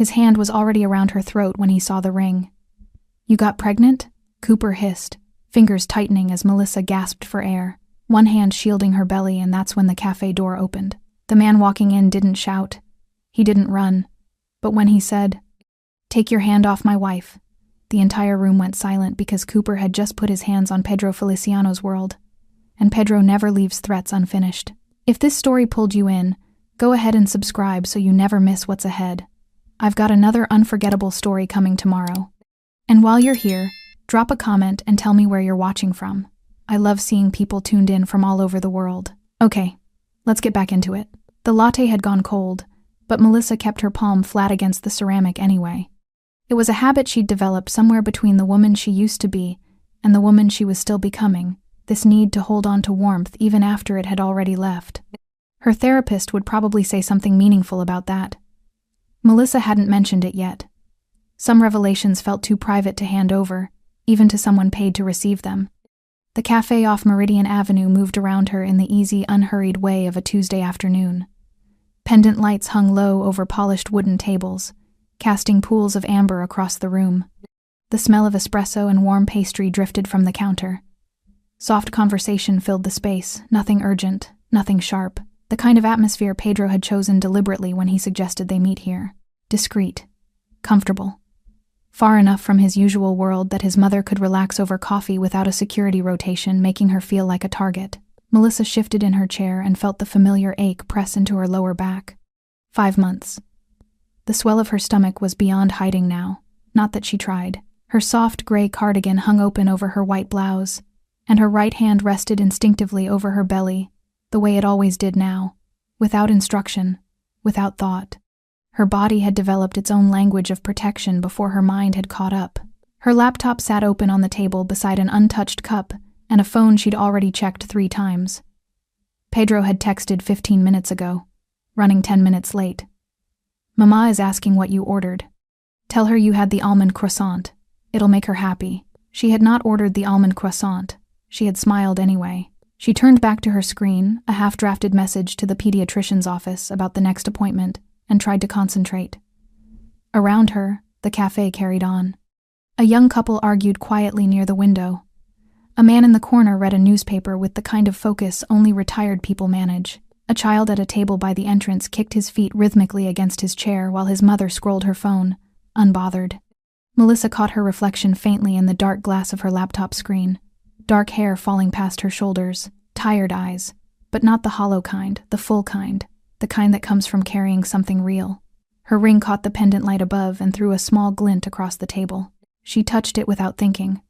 His hand was already around her throat when he saw the ring. "You got pregnant?" Cooper hissed, fingers tightening as Melissa gasped for air, one hand shielding her belly, and that's when the cafe door opened. The man walking in didn't shout. He didn't run. But when he said, "Take your hand off my wife," the entire room went silent because Cooper had just put his hands on Pedro Feliciano's world. And Pedro never leaves threats unfinished. If this story pulled you in, go ahead and subscribe so you never miss what's ahead. I've got another unforgettable story coming tomorrow. And while you're here, drop a comment and tell me where you're watching from. I love seeing people tuned in from all over the world. Okay, let's get back into it. The latte had gone cold, but Melissa kept her palm flat against the ceramic anyway. It was a habit she'd developed somewhere between the woman she used to be and the woman she was still becoming, this need to hold on to warmth even after it had already left. Her therapist would probably say something meaningful about that. Melissa hadn't mentioned it yet. Some revelations felt too private to hand over, even to someone paid to receive them. The cafe off Meridian Avenue moved around her in the easy, unhurried way of a Tuesday afternoon. Pendant lights hung low over polished wooden tables, casting pools of amber across the room. The smell of espresso and warm pastry drifted from the counter. Soft conversation filled the space, nothing urgent, nothing sharp, the kind of atmosphere Pedro had chosen deliberately when he suggested they meet here. Discreet. Comfortable. Far enough from his usual world that his mother could relax over coffee without a security rotation making her feel like a target. Melissa shifted in her chair and felt the familiar ache press into her lower back. 5 months. The swell of her stomach was beyond hiding now, not that she tried. Her soft gray cardigan hung open over her white blouse, and her right hand rested instinctively over her belly, the way it always did now, without instruction, without thought. Her body had developed its own language of protection before her mind had caught up. Her laptop sat open on the table beside an untouched cup and a phone she'd already checked 3 times. Pedro had texted 15 minutes ago, running 10 minutes late. "Mama is asking what you ordered. Tell her you had the almond croissant. It'll make her happy." She had not ordered the almond croissant. She had smiled anyway. She turned back to her screen, a half-drafted message to the pediatrician's office about the next appointment, and tried to concentrate. Around her, the cafe carried on. A young couple argued quietly near the window. A man in the corner read a newspaper with the kind of focus only retired people manage. A child at a table by the entrance kicked his feet rhythmically against his chair while his mother scrolled her phone, unbothered. Melissa caught her reflection faintly in the dark glass of her laptop screen. Dark hair falling past her shoulders, tired eyes, but not the hollow kind, the full kind, the kind that comes from carrying something real. Her ring caught the pendant light above and threw a small glint across the table. She touched it without thinking.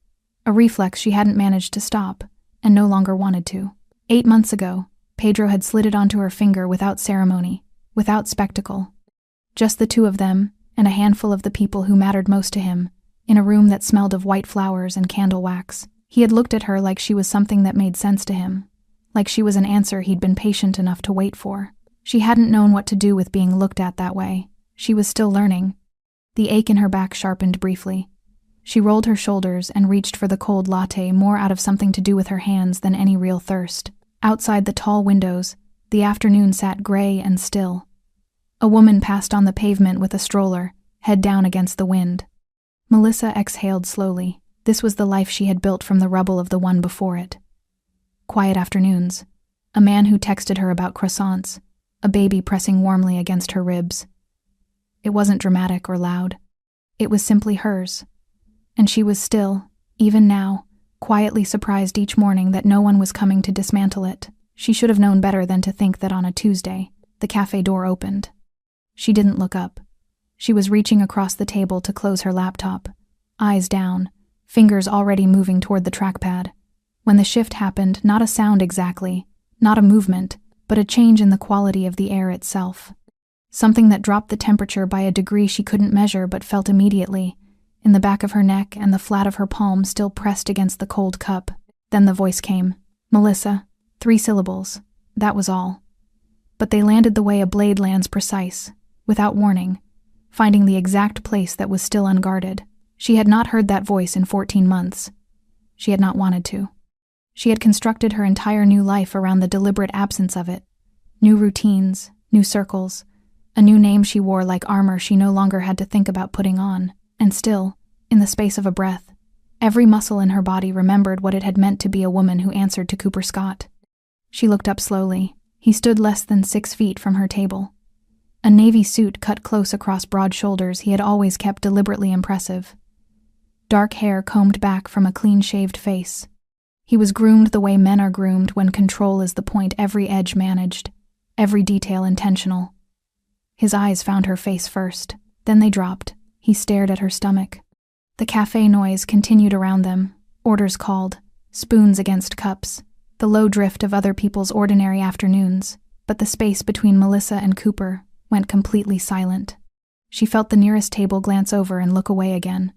A reflex she hadn't managed to stop, and no longer wanted to. 8 months ago, Pedro had slid it onto her finger without ceremony, without spectacle. Just the 2 of them, and a handful of the people who mattered most to him, in a room that smelled of white flowers and candle wax. He had looked at her like she was something that made sense to him, like she was an answer he'd been patient enough to wait for. She hadn't known what to do with being looked at that way. She was still learning. The ache in her back sharpened briefly. She rolled her shoulders and reached for the cold latte more out of something to do with her hands than any real thirst. Outside the tall windows, the afternoon sat gray and still. A woman passed on the pavement with a stroller, head down against the wind. Melissa exhaled slowly. This was the life she had built from the rubble of the one before it. Quiet afternoons. A man who texted her about croissants. A baby pressing warmly against her ribs. It wasn't dramatic or loud. It was simply hers. And she was still, even now, quietly surprised each morning that no one was coming to dismantle it. She should have known better than to think that on a Tuesday, the cafe door opened. She didn't look up. She was reaching across the table to close her laptop, eyes down, fingers already moving toward the trackpad. When the shift happened, not a sound exactly, not a movement, but a change in the quality of the air itself. Something that dropped the temperature by a degree she couldn't measure but felt immediately, in the back of her neck and the flat of her palm still pressed against the cold cup. Then the voice came. Melissa. 3 syllables. That was all. But they landed the way a blade lands precise, without warning, finding the exact place that was still unguarded. She had not heard that voice in 14 months. She had not wanted to. She had constructed her entire new life around the deliberate absence of it. New routines, new circles, A new name she wore like armor she no longer had to think about putting on. And still, in the space of a breath, every muscle in her body remembered what it had meant to be a woman who answered to Cooper Scott. She looked up slowly. He stood less than 6 feet from her table. A navy suit cut close across broad shoulders he had always kept deliberately impressive. Dark hair combed back from a clean-shaved face. He was groomed the way men are groomed when control is the point, every edge managed, every detail intentional. His eyes found her face first, then they dropped. He stared at her stomach. The cafe noise continued around them, orders called, spoons against cups, the low drift of other people's ordinary afternoons, but the space between Melissa and Cooper went completely silent. She felt the nearest table glance over and look away again.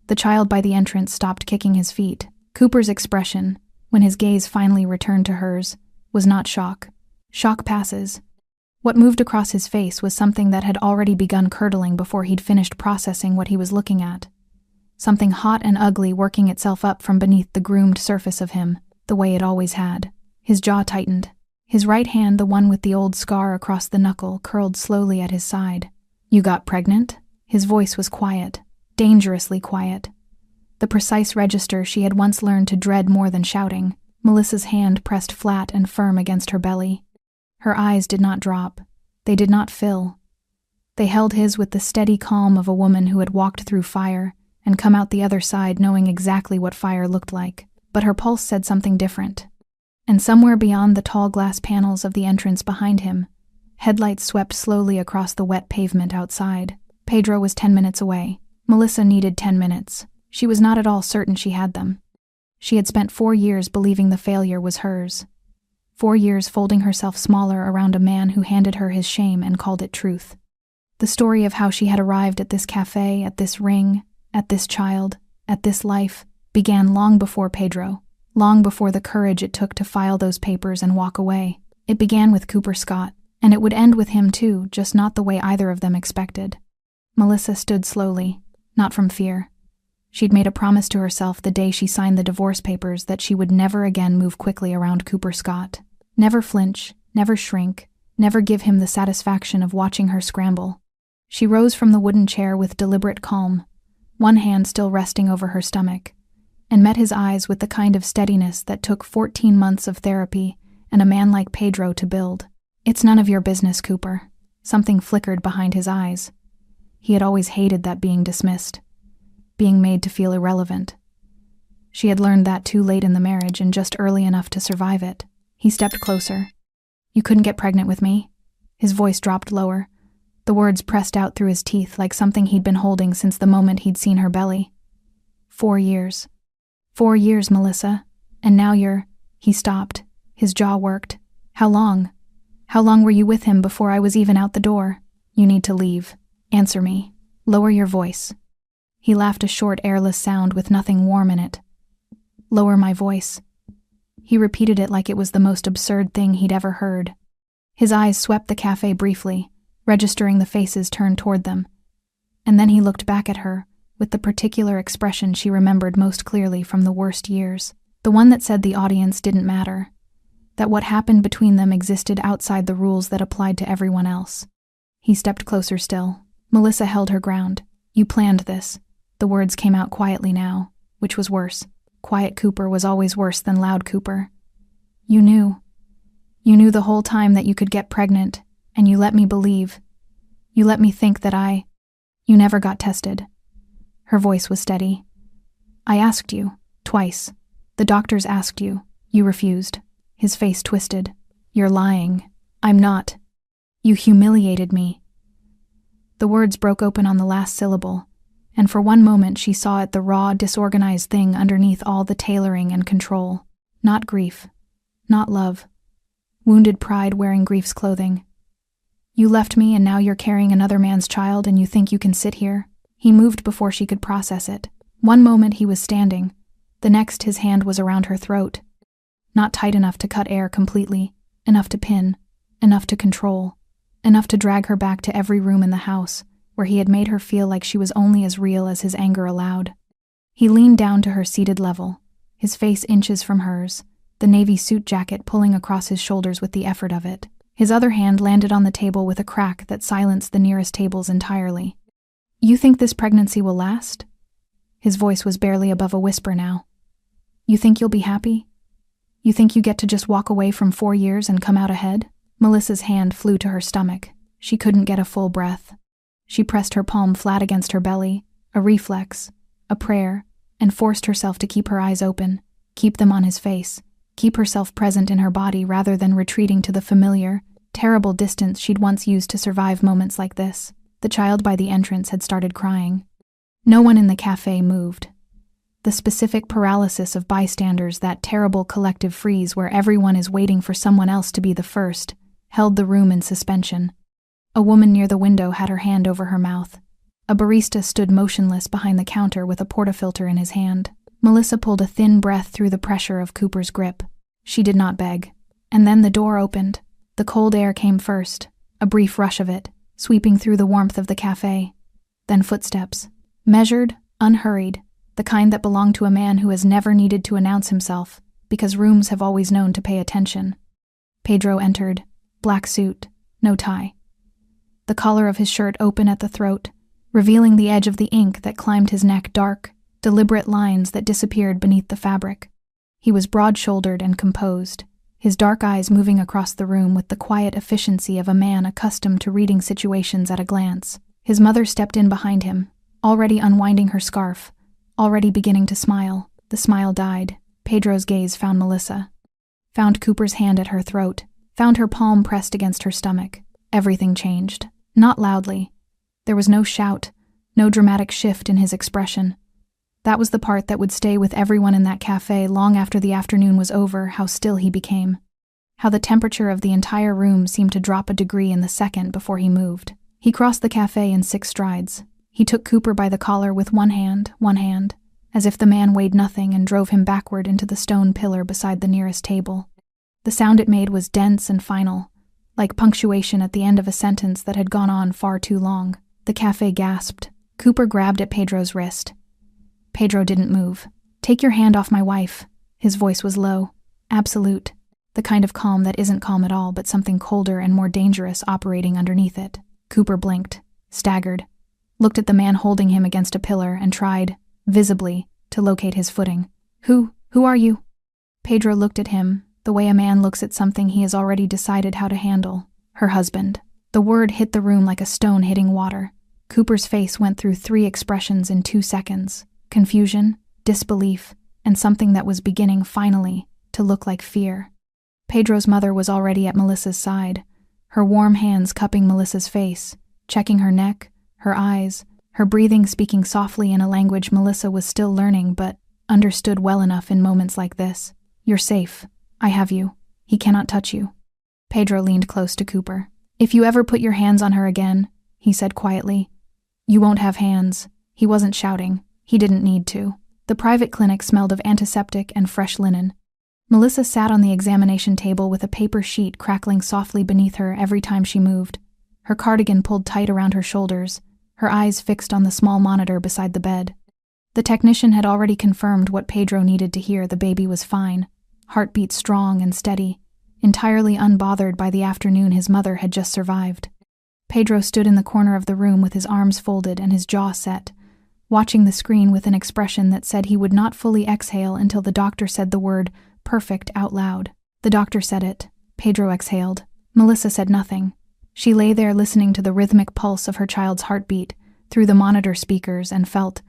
The child by the entrance stopped kicking his feet. Cooper's expression, when his gaze finally returned to hers, was not shock. Shock passes. What moved across his face was something that had already begun curdling before he'd finished processing what he was looking at. Something hot and ugly working itself up from beneath the groomed surface of him, the way it always had. His jaw tightened. His right hand, the one with the old scar across the knuckle, curled slowly at his side. "You got pregnant?" His voice was quiet, dangerously quiet. The precise register she had once learned to dread more than shouting. Melissa's hand pressed flat and firm against her belly. Her eyes did not drop. They did not fill. They held his with the steady calm of a woman who had walked through fire and come out the other side knowing exactly what fire looked like. But her pulse said something different. And somewhere beyond the tall glass panels of the entrance behind him, headlights swept slowly across the wet pavement outside. Pedro was 10 minutes away. Melissa needed 10 minutes. She was not at all certain she had them. She had spent 4 years believing the failure was hers. 4 years folding herself smaller around a man who handed her his shame and called it truth. The story of how she had arrived at this cafe, at this ring, at this child, at this life, began long before Pedro, long before the courage it took to file those papers and walk away. It began with Cooper Scott, and it would end with him too, just not the way either of them expected. Melissa stood slowly, not from fear. She'd made a promise to herself the day she signed the divorce papers that she would never again move quickly around Cooper Scott. Never flinch, never shrink, never give him the satisfaction of watching her scramble. She rose from the wooden chair with deliberate calm, one hand still resting over her stomach, and met his eyes with the kind of steadiness that took 14 months of therapy and a man like Pedro to build. "It's none of your business, Cooper." Something flickered behind his eyes. He had always hated that being dismissed, being made to feel irrelevant. She had learned that too late in the marriage and just early enough to survive it. He stepped closer. "You couldn't get pregnant with me?" His voice dropped lower. The words pressed out through his teeth like something he'd been holding since the moment he'd seen her belly. 4 years. 4 years, Melissa. And now you're... He stopped. His jaw worked. "How long? How long were you with him before I was even out the door? You need to leave. Answer me. Lower your voice." He laughed a short, airless sound with nothing warm in it. "Lower my voice." He repeated it like it was the most absurd thing he'd ever heard. His eyes swept the cafe briefly, registering the faces turned toward them. And then he looked back at her, with the particular expression she remembered most clearly from the worst years. The one that said the audience didn't matter. That what happened between them existed outside the rules that applied to everyone else. He stepped closer still. Melissa held her ground. "You planned this." The words came out quietly now, which was worse. Quiet Cooper was always worse than loud Cooper. "You knew. You knew the whole time that you could get pregnant, and you let me believe. You let me think that You never got tested." Her voice was steady. "I asked you, twice. The doctors asked you. You refused." His face twisted. "You're lying. I'm not. You humiliated me." The words broke open on the last syllable, and for one moment she saw it, the raw, disorganized thing underneath all the tailoring and control. Not grief. Not love. Wounded pride wearing grief's clothing. "You left me and now you're carrying another man's child and you think you can sit here?" He moved before she could process it. One moment he was standing. The next his hand was around her throat. Not tight enough to cut air completely. Enough to pin. Enough to control. Enough to drag her back to every room in the house, where he had made her feel like she was only as real as his anger allowed. He leaned down to her seated level, his face inches from hers, the navy suit jacket pulling across his shoulders with the effort of it. His other hand landed on the table with a crack that silenced the nearest tables entirely. "You think this pregnancy will last?" His voice was barely above a whisper now. "You think you'll be happy? You think you get to just walk away from 4 years and come out ahead?" Melissa's hand flew to her stomach. She couldn't get a full breath. She pressed her palm flat against her belly, a reflex, a prayer, and forced herself to keep her eyes open, keep them on his face, keep herself present in her body rather than retreating to the familiar, terrible distance she'd once used to survive moments like this. The child by the entrance had started crying. No one in the cafe moved. The specific paralysis of bystanders, that terrible collective freeze where everyone is waiting for someone else to be the first, held the room in suspension. A woman near the window had her hand over her mouth. A barista stood motionless behind the counter with a portafilter in his hand. Melissa pulled a thin breath through the pressure of Cooper's grip. She did not beg. And then the door opened. The cold air came first, a brief rush of it, sweeping through the warmth of the cafe. Then footsteps. Measured, unhurried, the kind that belonged to a man who has never needed to announce himself, because rooms have always known to pay attention. Pedro entered, black suit, no tie. The collar of his shirt open at the throat, revealing the edge of the ink that climbed his neck, dark, deliberate lines that disappeared beneath the fabric. He was broad-shouldered and composed, his dark eyes moving across the room with the quiet efficiency of a man accustomed to reading situations at a glance. His mother stepped in behind him, already unwinding her scarf, already beginning to smile. The smile died. Pedro's gaze found Melissa. Found Cooper's hand at her throat, found her palm pressed against her stomach. Everything changed. Not loudly. There was no shout, no dramatic shift in his expression. That was the part that would stay with everyone in that cafe long after the afternoon was over, how still he became. How the temperature of the entire room seemed to drop a degree in the second before he moved. He crossed the cafe in 6 strides. He took Cooper by the collar with one hand, as if the man weighed nothing, and drove him backward into the stone pillar beside the nearest table. The sound it made was dense and final, like punctuation at the end of a sentence that had gone on far too long. The cafe gasped. Cooper grabbed at Pedro's wrist. Pedro didn't move. "Take your hand off my wife." His voice was low, absolute, the kind of calm that isn't calm at all, but something colder and more dangerous operating underneath it. Cooper blinked, staggered, looked at the man holding him against a pillar, and tried, visibly, to locate his footing. Who are you?" Pedro looked at him, the way a man looks at something he has already decided how to handle. "Her husband." The word hit the room like a stone hitting water. Cooper's face went through 3 expressions in 2 seconds. Confusion, disbelief, and something that was beginning, finally, to look like fear. Pedro's mother was already at Melissa's side, her warm hands cupping Melissa's face, checking her neck, her eyes, her breathing, speaking softly in a language Melissa was still learning but understood well enough in moments like this. "You're safe. I have you. He cannot touch you." Pedro leaned close to Cooper. "If you ever put your hands on her again," he said quietly, "you won't have hands." He wasn't shouting. He didn't need to. The private clinic smelled of antiseptic and fresh linen. Melissa sat on the examination table with a paper sheet crackling softly beneath her every time she moved, her cardigan pulled tight around her shoulders, her eyes fixed on the small monitor beside the bed. The technician had already confirmed what Pedro needed to hear. The baby was fine, heartbeat strong and steady, entirely unbothered by the afternoon his mother had just survived. Pedro stood in the corner of the room with his arms folded and his jaw set, watching the screen with an expression that said he would not fully exhale until the doctor said the word "perfect" out loud. The doctor said it. Pedro exhaled. Melissa said nothing. She lay there listening to the rhythmic pulse of her child's heartbeat through the monitor speakers and felt,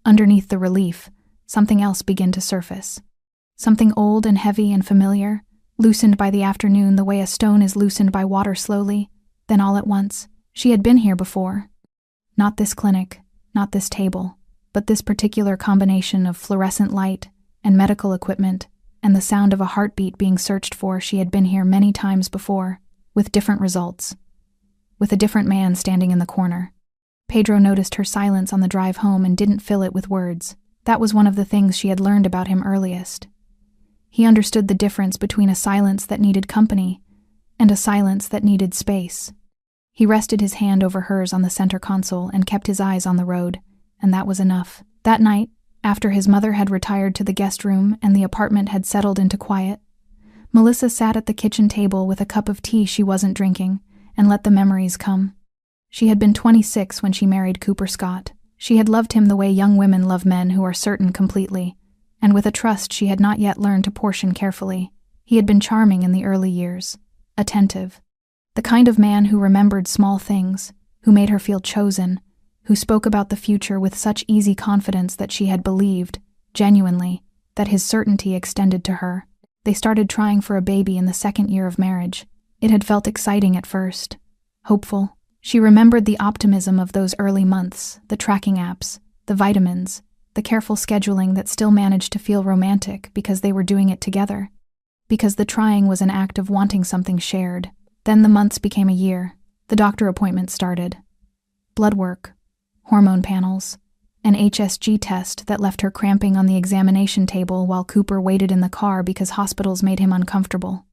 underneath the relief, something else begin to surface. Something old and heavy and familiar, loosened by the afternoon the way a stone is loosened by water slowly. Then all at once, she had been here before. Not this clinic, not this table, but this particular combination of fluorescent light and medical equipment and the sound of a heartbeat being searched for. She had been here many times before, with different results, with a different man standing in the corner. Pedro noticed her silence on the drive home and didn't fill it with words. That was one of the things she had learned about him earliest. He understood the difference between a silence that needed company and a silence that needed space. He rested his hand over hers on the center console and kept his eyes on the road, and that was enough. That night, after his mother had retired to the guest room and the apartment had settled into quiet, Melissa sat at the kitchen table with a cup of tea she wasn't drinking and let the memories come. She had been 26 when she married Cooper Scott. She had loved him the way young women love men who are certain completely, and with a trust she had not yet learned to portion carefully. He had been charming in the early years, attentive, the kind of man who remembered small things, who made her feel chosen, who spoke about the future with such easy confidence that she had believed, genuinely, that his certainty extended to her. They started trying for a baby in the second year of marriage. It had felt exciting at first, hopeful. She remembered the optimism of those early months, the tracking apps, the vitamins, the careful scheduling that still managed to feel romantic because they were doing it together. Because the trying was an act of wanting something shared. Then the months became a year. The doctor appointments started. Blood work, hormone panels, an HSG test that left her cramping on the examination table while Cooper waited in the car because hospitals made him uncomfortable.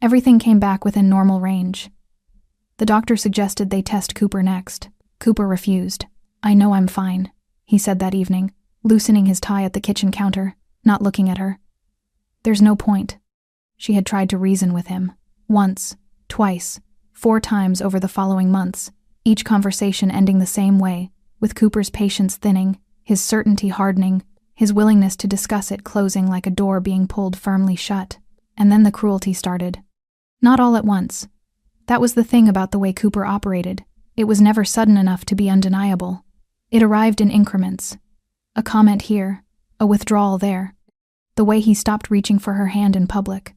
Everything came back within normal range. The doctor suggested they test Cooper next. Cooper refused. "I know I'm fine," he said that evening, loosening his tie at the kitchen counter, not looking at her. "There's no point." She had tried to reason with him. Once, twice, 4 times over the following months, each conversation ending the same way, with Cooper's patience thinning, his certainty hardening, his willingness to discuss it closing like a door being pulled firmly shut. And then the cruelty started. Not all at once. That was the thing about the way Cooper operated. It was never sudden enough to be undeniable. It arrived in increments. A comment here, a withdrawal there. The way he stopped reaching for her hand in public.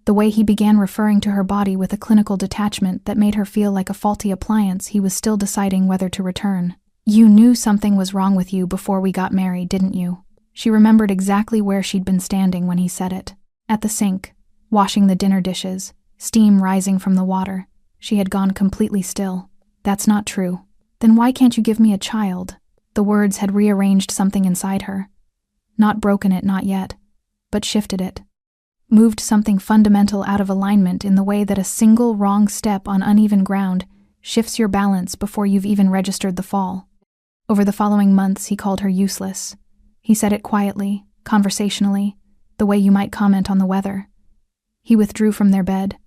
The way he began referring to her body with a clinical detachment that made her feel like a faulty appliance he was still deciding whether to return. "You knew something was wrong with you before we got married, didn't you?" She remembered exactly where she'd been standing when he said it. At the sink, washing the dinner dishes, steam rising from the water. She had gone completely still. "That's not true." "Then why can't you give me a child?" The words had rearranged something inside her. Not broken it, not yet, but shifted it. Moved something fundamental out of alignment in the way that a single wrong step on uneven ground shifts your balance before you've even registered the fall. Over the following months, he called her useless. He said it quietly, conversationally, the way you might comment on the weather. He withdrew from their bed.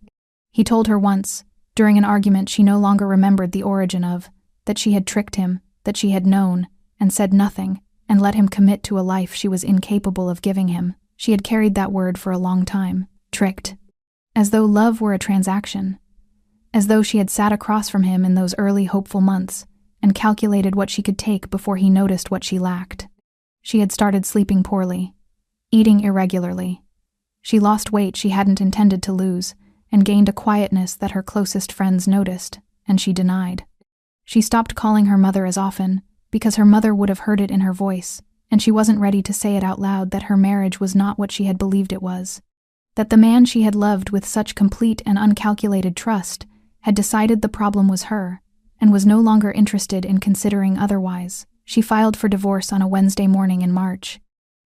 He told her once, during an argument she no longer remembered the origin of, that she had tricked him, that she had known, and said nothing, and let him commit to a life she was incapable of giving him. She had carried that word for a long time. Tricked. As though love were a transaction. As though she had sat across from him in those early hopeful months and calculated what she could take before he noticed what she lacked. She had started sleeping poorly, eating irregularly. She lost weight she hadn't intended to lose and gained a quietness that her closest friends noticed, and she denied. She stopped calling her mother as often because her mother would have heard it in her voice, and she wasn't ready to say it out loud that her marriage was not what she had believed it was. That the man she had loved with such complete and uncalculated trust had decided the problem was her, and was no longer interested in considering otherwise. She filed for divorce on a Wednesday morning in March.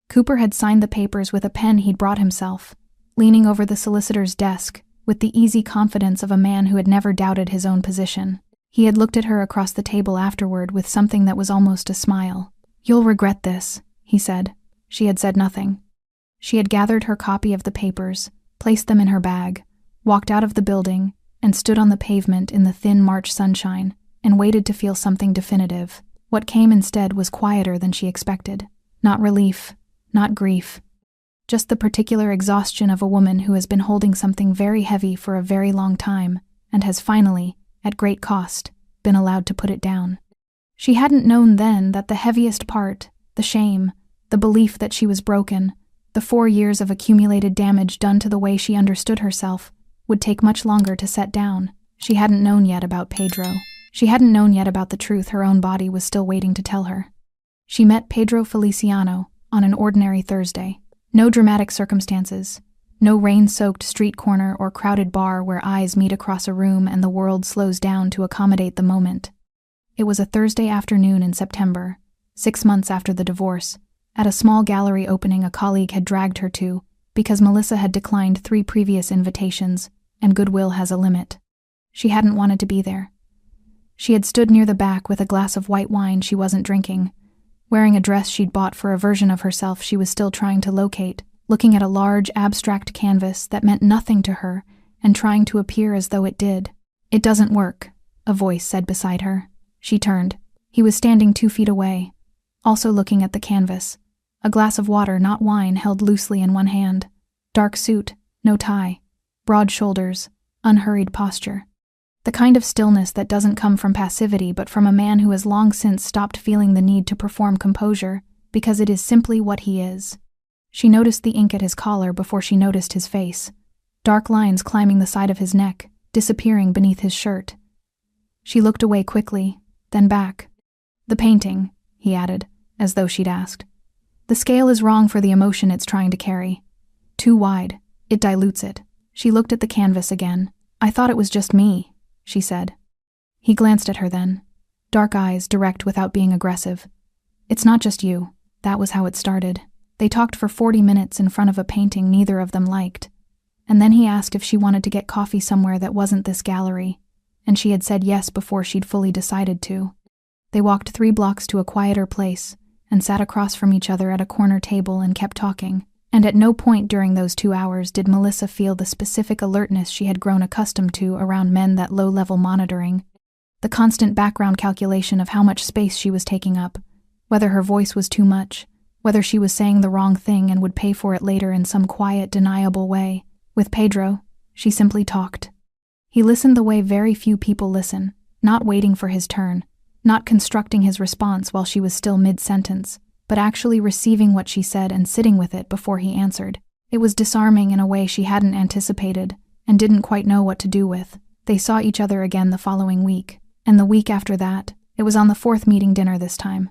Cooper had signed the papers with a pen he'd brought himself, leaning over the solicitor's desk with the easy confidence of a man who had never doubted his own position. He had looked at her across the table afterward with something that was almost a smile. "You'll regret this," he said. She had said nothing. She had gathered her copy of the papers, placed them in her bag, walked out of the building, and stood on the pavement in the thin March sunshine, and waited to feel something definitive. What came instead was quieter than she expected. Not relief, not grief. Just the particular exhaustion of a woman who has been holding something very heavy for a very long time, and has finally, at great cost, been allowed to put it down. She hadn't known then that the heaviest part, the shame, the belief that she was broken, the 4 years of accumulated damage done to the way she understood herself, would take much longer to set down. She hadn't known yet about Pedro. She hadn't known yet about the truth her own body was still waiting to tell her. She met Pedro Feliciano on an ordinary Thursday. No dramatic circumstances. No rain-soaked street corner or crowded bar where eyes meet across a room and the world slows down to accommodate the moment. It was a Thursday afternoon in September, 6 months after the divorce, at a small gallery opening a colleague had dragged her to because Melissa had declined 3 previous invitations, and goodwill has a limit. She hadn't wanted to be there. She had stood near the back with a glass of white wine she wasn't drinking, wearing a dress she'd bought for a version of herself she was still trying to locate looking at a large, abstract canvas that meant nothing to her and trying to appear as though it did. "It doesn't work," a voice said beside her. She turned. He was standing 2 feet away, also looking at the canvas. A glass of water, not wine, held loosely in one hand. Dark suit, no tie. Broad shoulders, unhurried posture. The kind of stillness that doesn't come from passivity but from a man who has long since stopped feeling the need to perform composure because it is simply what he is. She noticed the ink at his collar before she noticed his face. Dark lines climbing the side of his neck, disappearing beneath his shirt. She looked away quickly, then back. "The painting," he added, as though she'd asked. "The scale is wrong for the emotion it's trying to carry. Too wide. It dilutes it." She looked at the canvas again. "I thought it was just me," she said. He glanced at her then. Dark eyes, direct without being aggressive. "It's not just you." That was how it started. They talked for 40 minutes in front of a painting neither of them liked. And then he asked if she wanted to get coffee somewhere that wasn't this gallery, and she had said yes before she'd fully decided to. They walked 3 blocks to a quieter place and sat across from each other at a corner table and kept talking. And at no point during those 2 hours did Melissa feel the specific alertness she had grown accustomed to around men, that low-level monitoring, the constant background calculation of how much space she was taking up, whether her voice was too much, whether she was saying the wrong thing and would pay for it later in some quiet, deniable way. With Pedro, she simply talked. He listened the way very few people listen, not waiting for his turn, not constructing his response while she was still mid-sentence, but actually receiving what she said and sitting with it before he answered. It was disarming in a way she hadn't anticipated and didn't quite know what to do with. They saw each other again the following week, and the week after that. It was on the 4th meeting dinner this time.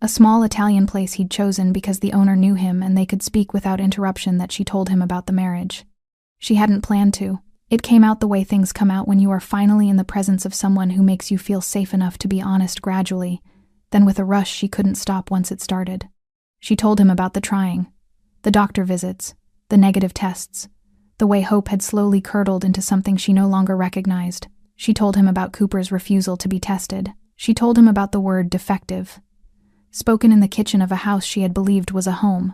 A small Italian place he'd chosen because the owner knew him and they could speak without interruption that she told him about the marriage. She hadn't planned to. It came out the way things come out when you are finally in the presence of someone who makes you feel safe enough to be honest gradually. Then with a rush she couldn't stop once it started. She told him about the trying, the doctor visits, the negative tests, the way hope had slowly curdled into something she no longer recognized. She told him about Cooper's refusal to be tested. She told him about the word defective, spoken in the kitchen of a house she had believed was a home.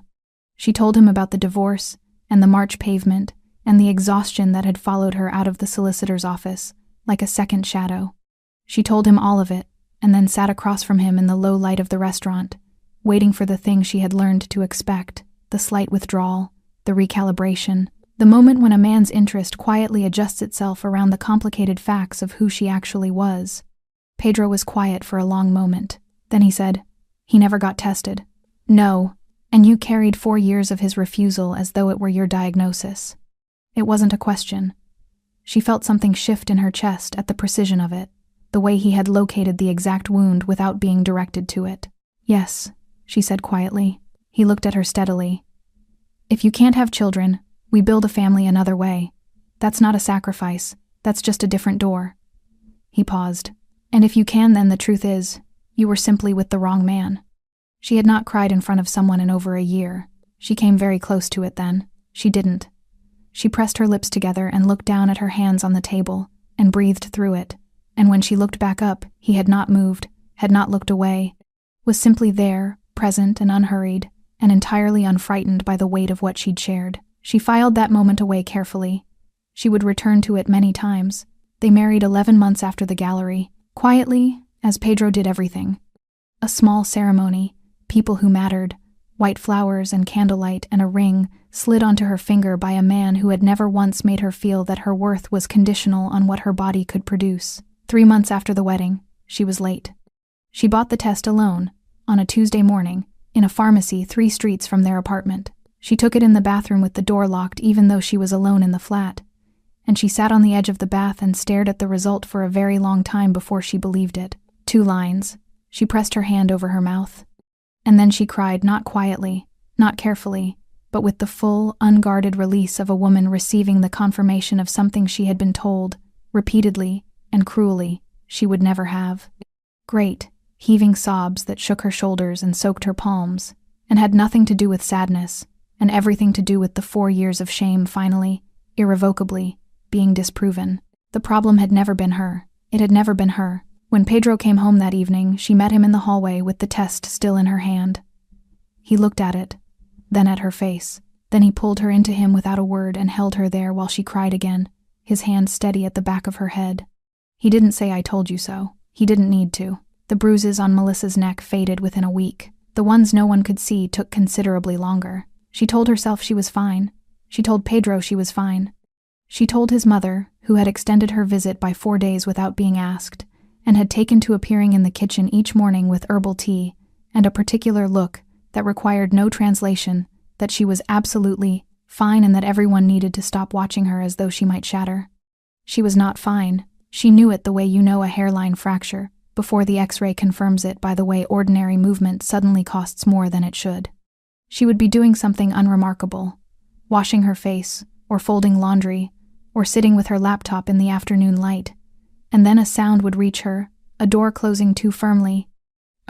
She told him about the divorce and the March pavement and the exhaustion that had followed her out of the solicitor's office, like a second shadow. She told him all of it, and then sat across from him in the low light of the restaurant, waiting for the thing she had learned to expect, the slight withdrawal, the recalibration, the moment when a man's interest quietly adjusts itself around the complicated facts of who she actually was. Pedro was quiet for a long moment. Then he said, "He never got tested." "No, and you carried 4 years of his refusal as though it were your diagnosis." It wasn't a question. She felt something shift in her chest at the precision of it, the way he had located the exact wound without being directed to it. "Yes," she said quietly. He looked at her steadily. "If you can't have children, we build a family another way. That's not a sacrifice, that's just a different door." He paused. "And if you can, then the truth is, you were simply with the wrong man." She had not cried in front of someone in over a year. She came very close to it then. She didn't. She pressed her lips together and looked down at her hands on the table and breathed through it. And when she looked back up, he had not moved, had not looked away, was simply there, present and unhurried, and entirely unfrightened by the weight of what she'd shared. She filed that moment away carefully. She would return to it many times. They married 11 months after the gallery, quietly, as Pedro did everything. A small ceremony, people who mattered, white flowers and candlelight and a ring slid onto her finger by a man who had never once made her feel that her worth was conditional on what her body could produce. 3 months after the wedding, she was late. She bought the test alone, on a Tuesday morning, in a pharmacy 3 streets from their apartment. She took it in the bathroom with the door locked even though she was alone in the flat, and she sat on the edge of the bath and stared at the result for a very long time before she believed it. 2 lines. She pressed her hand over her mouth. And then she cried, not quietly, not carefully, but with the full, unguarded release of a woman receiving the confirmation of something she had been told, repeatedly and cruelly, she would never have. Great, heaving sobs that shook her shoulders and soaked her palms, and had nothing to do with sadness, and everything to do with the 4 years of shame finally, irrevocably, being disproven. The problem had never been her. It had never been her. When Pedro came home that evening, she met him in the hallway with the test still in her hand. He looked at it, then at her face, Then he pulled her into him without a word and held her there while she cried again, his hand steady at the back of her head. He didn't say "I told you so." He didn't need to. The bruises on Melissa's neck faded within a week. The ones no one could see took considerably longer. She told herself she was fine. She told Pedro she was fine. She told his mother, who had extended her visit by 4 days without being asked, and had taken to appearing in the kitchen each morning with herbal tea and a particular look that required no translation, that she was absolutely fine and that everyone needed to stop watching her as though she might shatter. She was not fine. She knew it the way you know a hairline fracture, before the X-ray confirms it by the way ordinary movement suddenly costs more than it should. She would be doing something unremarkable, washing her face, or folding laundry, or sitting with her laptop in the afternoon light, and then a sound would reach her, a door closing too firmly,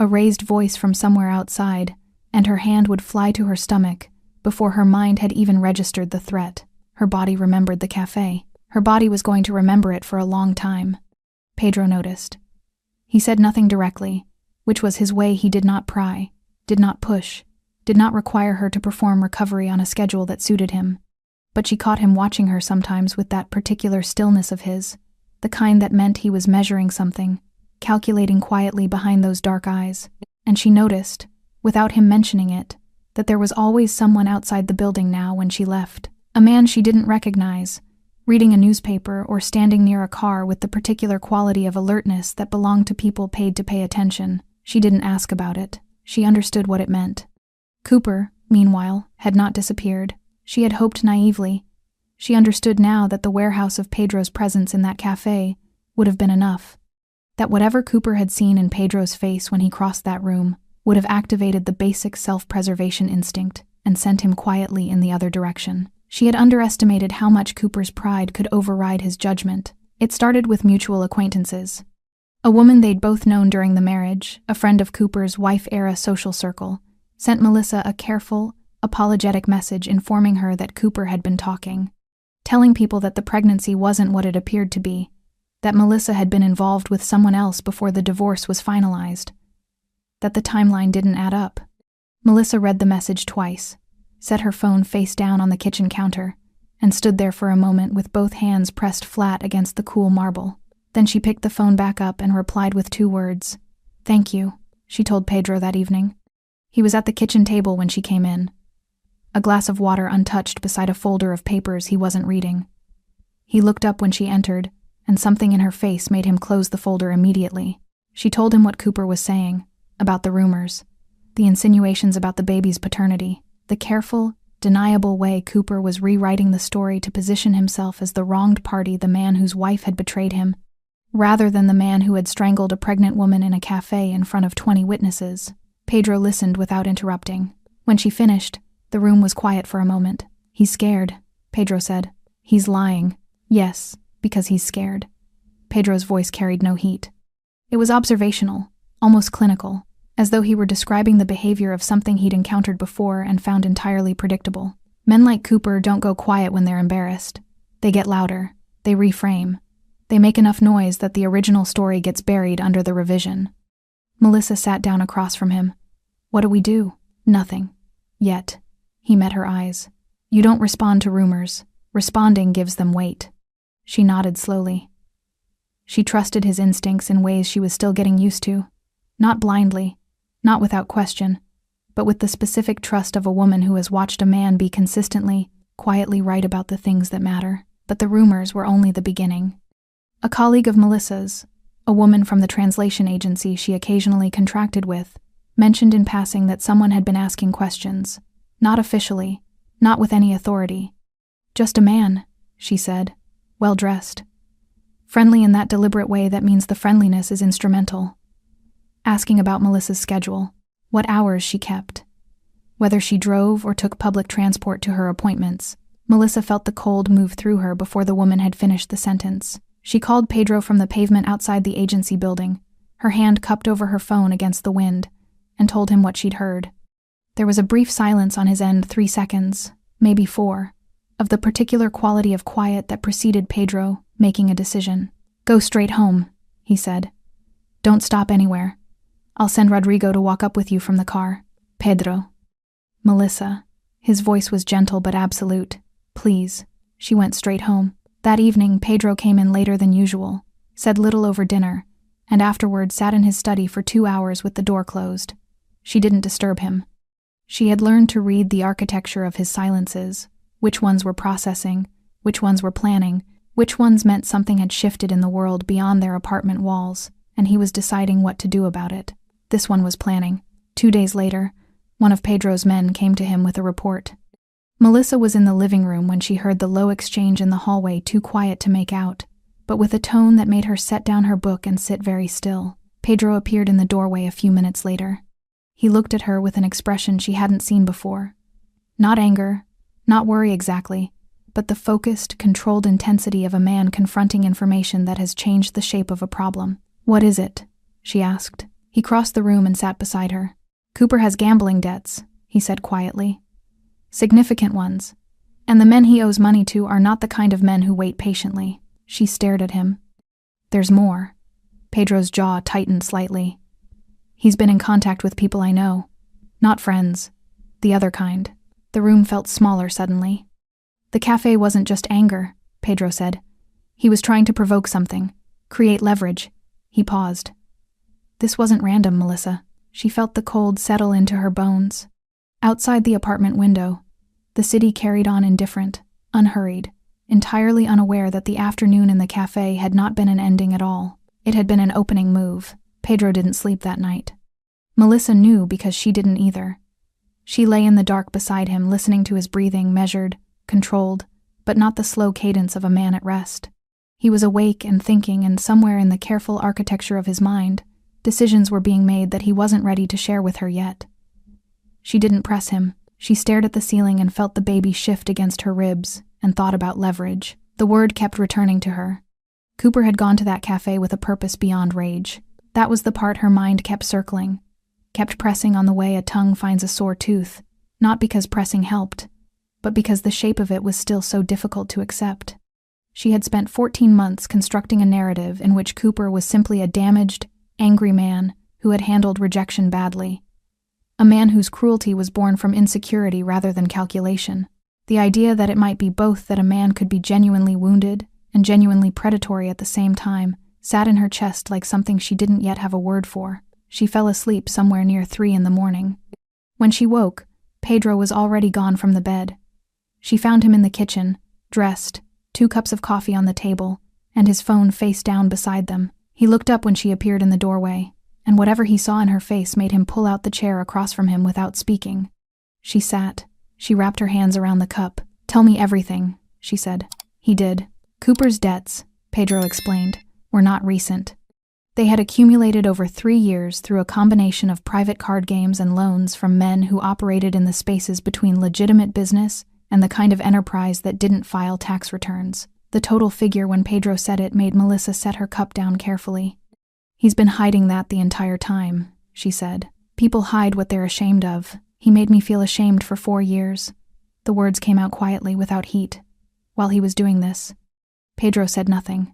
a raised voice from somewhere outside, and her hand would fly to her stomach before her mind had even registered the threat. Her body remembered the café. Her body was going to remember it for a long time. Pedro noticed. He said nothing directly, which was his way. He did not pry, did not push, did not require her to perform recovery on a schedule that suited him. But she caught him watching her sometimes with that particular stillness of his, the kind that meant he was measuring something, calculating quietly behind those dark eyes, and she noticed, without him mentioning it, that there was always someone outside the building now when she left, a man she didn't recognize, reading a newspaper or standing near a car with the particular quality of alertness that belonged to people paid to pay attention. She didn't ask about it. She understood what it meant. Cooper, meanwhile, had not disappeared. She had hoped naively. She understood now that the warehouse of Pedro's presence in that café would have been enough. That whatever Cooper had seen in Pedro's face when he crossed that room would have activated the basic self-preservation instinct and sent him quietly in the other direction. She had underestimated how much Cooper's pride could override his judgment. It started with mutual acquaintances. A woman they'd both known during the marriage, a friend of Cooper's wife-era social circle, sent Melissa a careful, apologetic message informing her that Cooper had been talking, telling people that the pregnancy wasn't what it appeared to be, that Melissa had been involved with someone else before the divorce was finalized, that the timeline didn't add up. Melissa read the message twice, set her phone face down on the kitchen counter, and stood there for a moment with both hands pressed flat against the cool marble. Then she picked the phone back up and replied with 2 words. "Thank you," she told Pedro that evening. He was at the kitchen table when she came in, a glass of water untouched beside a folder of papers he wasn't reading. He looked up when she entered, and something in her face made him close the folder immediately. She told him what Cooper was saying, about the rumors, the insinuations about the baby's paternity, the careful, deniable way Cooper was rewriting the story to position himself as the wronged party, the man whose wife had betrayed him, rather than the man who had strangled a pregnant woman in a café in front of 20 witnesses. Pedro listened without interrupting. When she finished, the room was quiet for a moment. "He's scared," Pedro said. "He's lying." "Yes, because he's scared." Pedro's voice carried no heat. It was observational, almost clinical, as though he were describing the behavior of something he'd encountered before and found entirely predictable. Men like Cooper don't go quiet when they're embarrassed. They get louder. They reframe. They make enough noise that the original story gets buried under the revision. Melissa sat down across from him. "What do we do?" "Nothing. Yet." He met her eyes. "You don't respond to rumors. Responding gives them weight." She nodded slowly. She trusted his instincts in ways she was still getting used to. Not blindly, not without question, but with the specific trust of a woman who has watched a man be consistently, quietly right about the things that matter. But the rumors were only the beginning. A colleague of Melissa's, a woman from the translation agency she occasionally contracted with, mentioned in passing that someone had been asking questions. Not officially, not with any authority. "Just a man," she said, "well-dressed. Friendly in that deliberate way that means the friendliness is instrumental. Asking about Melissa's schedule, what hours she kept, whether she drove or took public transport to her appointments." Melissa felt the cold move through her before the woman had finished the sentence. She called Pedro from the pavement outside the agency building, her hand cupped over her phone against the wind, and told him what she'd heard. There was a brief silence on his end, 3 seconds, maybe 4, of the particular quality of quiet that preceded Pedro making a decision. "Go straight home," he said. "Don't stop anywhere. I'll send Rodrigo to walk up with you from the car." "Pedro." "Melissa." His voice was gentle but absolute. "Please." She went straight home. That evening, Pedro came in later than usual, said little over dinner, and afterward sat in his study for 2 hours with the door closed. She didn't disturb him. She had learned to read the architecture of his silences, which ones were processing, which ones were planning, which ones meant something had shifted in the world beyond their apartment walls, and he was deciding what to do about it. This one was planning. 2 days later, one of Pedro's men came to him with a report. Melissa was in the living room when she heard the low exchange in the hallway, too quiet to make out, but with a tone that made her set down her book and sit very still. Pedro appeared in the doorway a few minutes later. He looked at her with an expression she hadn't seen before. Not anger, not worry exactly, but the focused, controlled intensity of a man confronting information that has changed the shape of a problem. "What is it?" she asked. He crossed the room and sat beside her. "Cooper has gambling debts," he said quietly. "Significant ones. And the men he owes money to are not the kind of men who wait patiently." She stared at him. "There's more." Pedro's jaw tightened slightly. "He's been in contact with people I know. Not friends. The other kind." The room felt smaller suddenly. "The cafe wasn't just anger," Pedro said. "He was trying to provoke something, create leverage." He paused. "This wasn't random, Melissa." She felt the cold settle into her bones. Outside the apartment window, the city carried on indifferent, unhurried, entirely unaware that the afternoon in the cafe had not been an ending at all. It had been an opening move. Pedro didn't sleep that night. Melissa knew because she didn't either. She lay in the dark beside him, listening to his breathing, measured, controlled, but not the slow cadence of a man at rest. He was awake and thinking, and somewhere in the careful architecture of his mind, decisions were being made that he wasn't ready to share with her yet. She didn't press him. She stared at the ceiling and felt the baby shift against her ribs, and thought about leverage. The word kept returning to her. Cooper had gone to that cafe with a purpose beyond rage. That was the part her mind kept circling, kept pressing on the way a tongue finds a sore tooth, not because pressing helped, but because the shape of it was still so difficult to accept. She had spent 14 months constructing a narrative in which Cooper was simply a damaged, angry man who had handled rejection badly. A man whose cruelty was born from insecurity rather than calculation. The idea that it might be both, that a man could be genuinely wounded and genuinely predatory at the same time, sat in her chest like something she didn't yet have a word for. She fell asleep somewhere near 3 in the morning. When she woke, Pedro was already gone from the bed. She found him in the kitchen, dressed, 2 cups of coffee on the table, and his phone face down beside them. He looked up when she appeared in the doorway, and whatever he saw in her face made him pull out the chair across from him without speaking. She sat. She wrapped her hands around the cup. "Tell me everything," she said. He did. Cooper's debts, Pedro explained, were not recent. They had accumulated over 3 years through a combination of private card games and loans from men who operated in the spaces between legitimate business and the kind of enterprise that didn't file tax returns. The total figure when Pedro said it made Melissa set her cup down carefully. "He's been hiding that the entire time," she said. "People hide what they're ashamed of. He made me feel ashamed for 4 years. The words came out quietly, without heat. While he was doing this, Pedro said nothing.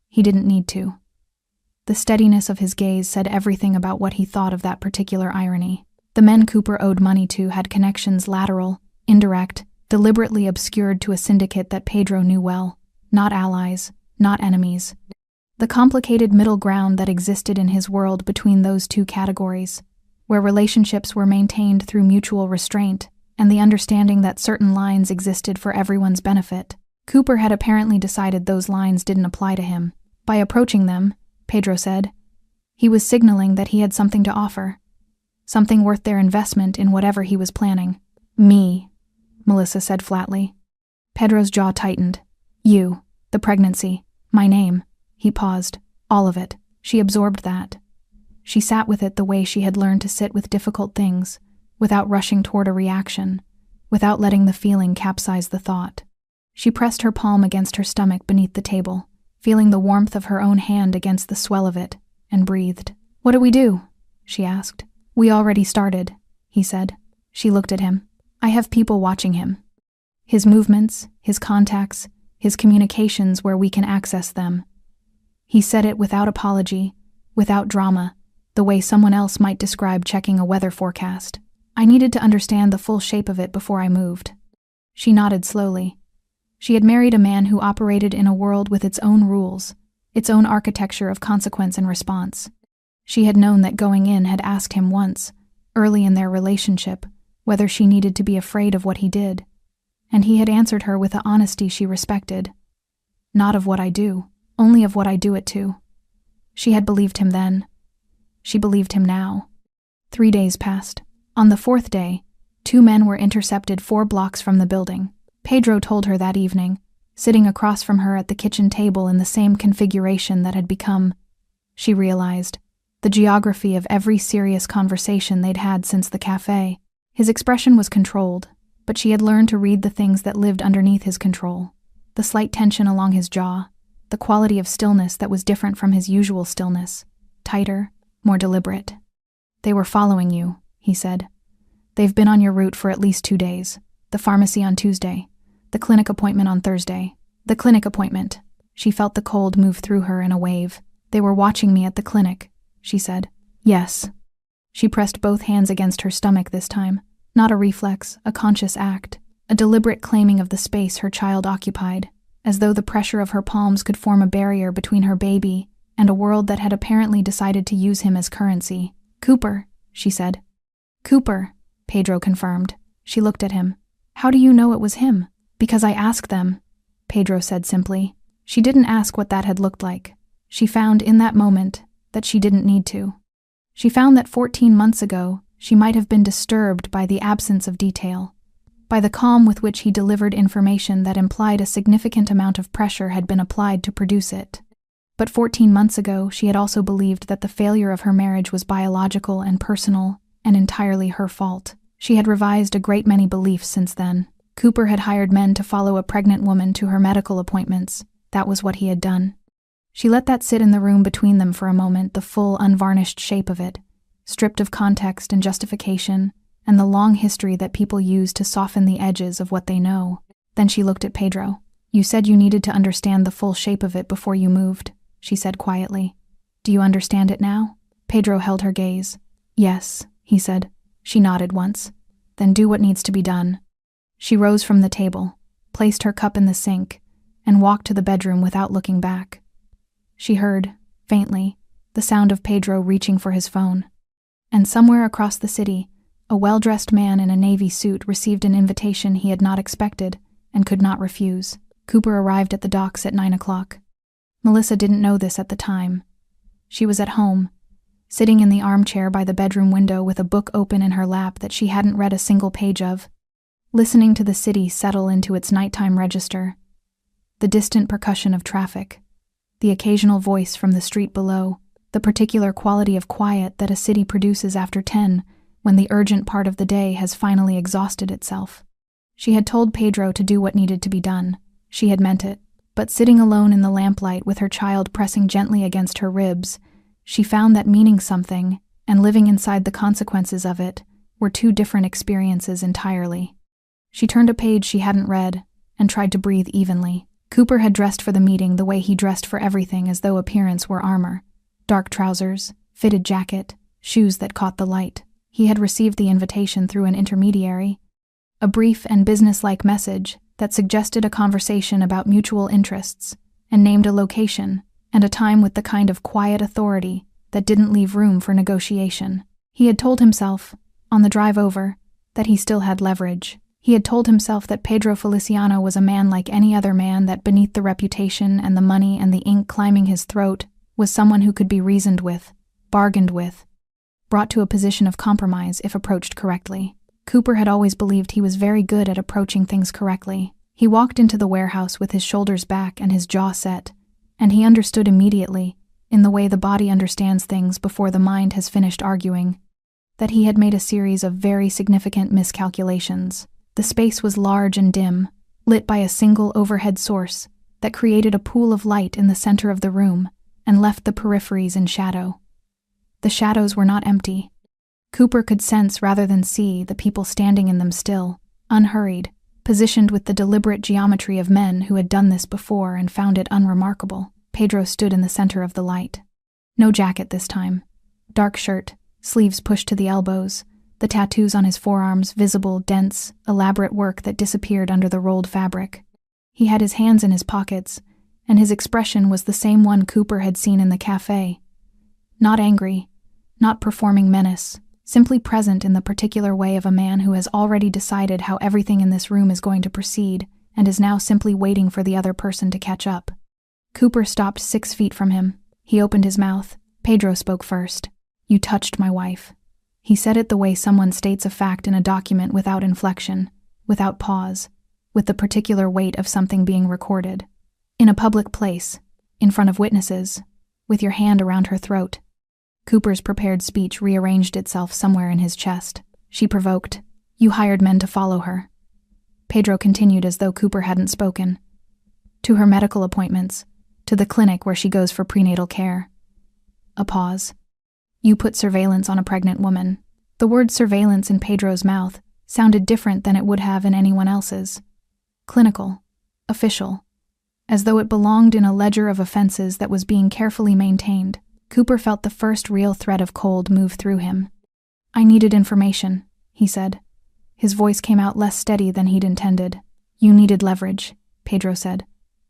He didn't need to. The steadiness of his gaze said everything about what he thought of that particular irony. The men Cooper owed money to had connections, lateral, indirect, deliberately obscured to a syndicate that Pedro knew well. Not allies, not enemies. The complicated middle ground that existed in his world between those 2 categories, where relationships were maintained through mutual restraint and the understanding that certain lines existed for everyone's benefit. Cooper had apparently decided those lines didn't apply to him. By approaching them, Pedro said, he was signaling that he had something to offer, something worth their investment in whatever he was planning. "Me," Melissa said flatly. Pedro's jaw tightened. "You, the pregnancy, my name." He paused. "All of it." She absorbed that. She sat with it the way she had learned to sit with difficult things, without rushing toward a reaction, without letting the feeling capsize the thought. She pressed her palm against her stomach beneath the table, feeling the warmth of her own hand against the swell of it, and breathed. "What do we do?" she asked. "We already started," he said. She looked at him. "I have people watching him. His movements, his contacts, his communications where we can access them." He said it without apology, without drama, the way someone else might describe checking a weather forecast. I needed to understand the full shape of it before I moved. She nodded slowly. She had married a man who operated in a world with its own rules, its own architecture of consequence and response. She had known that going in had asked him once, early in their relationship, whether she needed to be afraid of what he did, and he had answered her with the honesty she respected. Not of what I do, only of what I do it to. She had believed him then. She believed him now. 3 days passed. On the 4th day, 2 men were intercepted 4 blocks from the building. Pedro told her that evening, sitting across from her at the kitchen table in the same configuration that had become, she realized, the geography of every serious conversation they'd had since the café. His expression was controlled, but she had learned to read the things that lived underneath his control. The slight tension along his jaw, the quality of stillness that was different from his usual stillness, tighter, more deliberate. They were following you, he said. They've been on your route for at least 2 days. The pharmacy on Tuesday. The clinic appointment on Thursday. The clinic appointment. She felt the cold move through her in a wave. They were watching me at the clinic, she said. Yes. She pressed both hands against her stomach this time. Not a reflex, a conscious act. A deliberate claiming of the space her child occupied, as though the pressure of her palms could form a barrier between her baby and a world that had apparently decided to use him as currency. Cooper, she said. Cooper, Pedro confirmed. She looked at him. How do you know it was him? Because I asked them, Pedro said simply. She didn't ask what that had looked like. She found in that moment that she didn't need to. She found that 14 months ago, she might have been disturbed by the absence of detail, by the calm with which he delivered information that implied a significant amount of pressure had been applied to produce it. But 14 months ago, she had also believed that the failure of her marriage was biological and personal and entirely her fault. She had revised a great many beliefs since then. Cooper had hired men to follow a pregnant woman to her medical appointments. That was what he had done. She let that sit in the room between them for a moment, the full, unvarnished shape of it, stripped of context and justification, and the long history that people use to soften the edges of what they know. Then she looked at Pedro. You said you needed to understand the full shape of it before you moved, she said quietly. Do you understand it now? Pedro held her gaze. Yes, he said. She nodded once. Then do what needs to be done. She rose from the table, placed her cup in the sink, and walked to the bedroom without looking back. She heard, faintly, the sound of Pedro reaching for his phone. And somewhere across the city, a well-dressed man in a navy suit received an invitation he had not expected and could not refuse. Cooper arrived at the docks at 9 o'clock. Melissa didn't know this at the time. She was at home, sitting in the armchair by the bedroom window with a book open in her lap that she hadn't read a single page of, listening to the city settle into its nighttime register, the distant percussion of traffic, the occasional voice from the street below, the particular quality of quiet that a city produces after 10 when the urgent part of the day has finally exhausted itself. She had told Pedro to do what needed to be done. She had meant it. But sitting alone in the lamplight with her child pressing gently against her ribs, she found that meaning something and living inside the consequences of it were 2 different experiences entirely. She turned a page she hadn't read and tried to breathe evenly. Cooper had dressed for the meeting the way he dressed for everything, as though appearance were armor. Dark trousers, fitted jacket, shoes that caught the light. He had received the invitation through an intermediary, a brief and businesslike message that suggested a conversation about mutual interests and named a location and a time with the kind of quiet authority that didn't leave room for negotiation. He had told himself, on the drive over, that he still had leverage. He had told himself that Pedro Feliciano was a man like any other man, that beneath the reputation and the money and the ink climbing his throat was someone who could be reasoned with, bargained with, brought to a position of compromise if approached correctly. Cooper had always believed he was very good at approaching things correctly. He walked into the warehouse with his shoulders back and his jaw set, and he understood immediately, in the way the body understands things before the mind has finished arguing, that he had made a series of very significant miscalculations. The space was large and dim, lit by a single overhead source that created a pool of light in the center of the room and left the peripheries in shadow. The shadows were not empty. Cooper could sense rather than see the people standing in them still, unhurried, positioned with the deliberate geometry of men who had done this before and found it unremarkable. Pedro stood in the center of the light. No jacket this time. Dark shirt, sleeves pushed to the elbows, the tattoos on his forearms visible, dense, elaborate work that disappeared under the rolled fabric. He had his hands in his pockets, and his expression was the same one Cooper had seen in the cafe. Not angry, not performing menace, simply present in the particular way of a man who has already decided how everything in this room is going to proceed and is now simply waiting for the other person to catch up. Cooper stopped 6 feet from him. He opened his mouth. Pedro spoke first. "You touched my wife." He said it the way someone states a fact in a document, without inflection, without pause, with the particular weight of something being recorded. In a public place, in front of witnesses, with your hand around her throat. Cooper's prepared speech rearranged itself somewhere in his chest. She provoked, "You hired men to follow her." Pedro continued as though Cooper hadn't spoken. "To her medical appointments, to the clinic where she goes for prenatal care." A pause. "You put surveillance on a pregnant woman." The word surveillance in Pedro's mouth sounded different than it would have in anyone else's. Clinical, official, as though it belonged in a ledger of offenses that was being carefully maintained. Cooper felt the first real thread of cold move through him. "I needed information," he said. His voice came out less steady than he'd intended. "You needed leverage," Pedro said.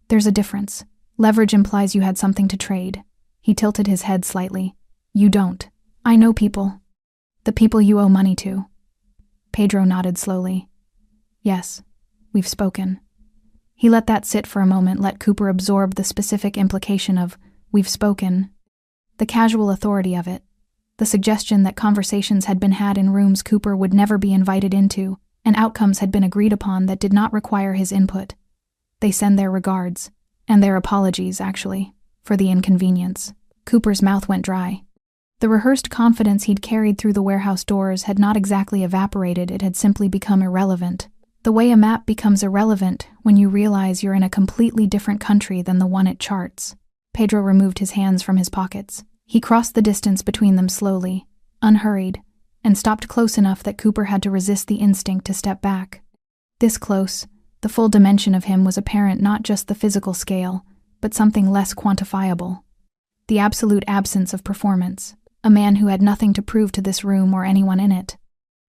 "There's a difference. Leverage implies you had something to trade." He tilted his head slightly. "You don't. I know people. The people you owe money to." Pedro nodded slowly. "Yes, we've spoken." He let that sit for a moment, let Cooper absorb the specific implication of "we've spoken," the casual authority of it, the suggestion that conversations had been had in rooms Cooper would never be invited into, and outcomes had been agreed upon that did not require his input. They send their regards, and their apologies, actually, for the inconvenience. Cooper's mouth went dry. The rehearsed confidence he'd carried through the warehouse doors had not exactly evaporated, it had simply become irrelevant. The way a map becomes irrelevant when you realize you're in a completely different country than the one it charts. Pedro removed his hands from his pockets. He crossed the distance between them slowly, unhurried, and stopped close enough that Cooper had to resist the instinct to step back. This close, the full dimension of him was apparent, not just the physical scale, but something less quantifiable. The absolute absence of performance, a man who had nothing to prove to this room or anyone in it.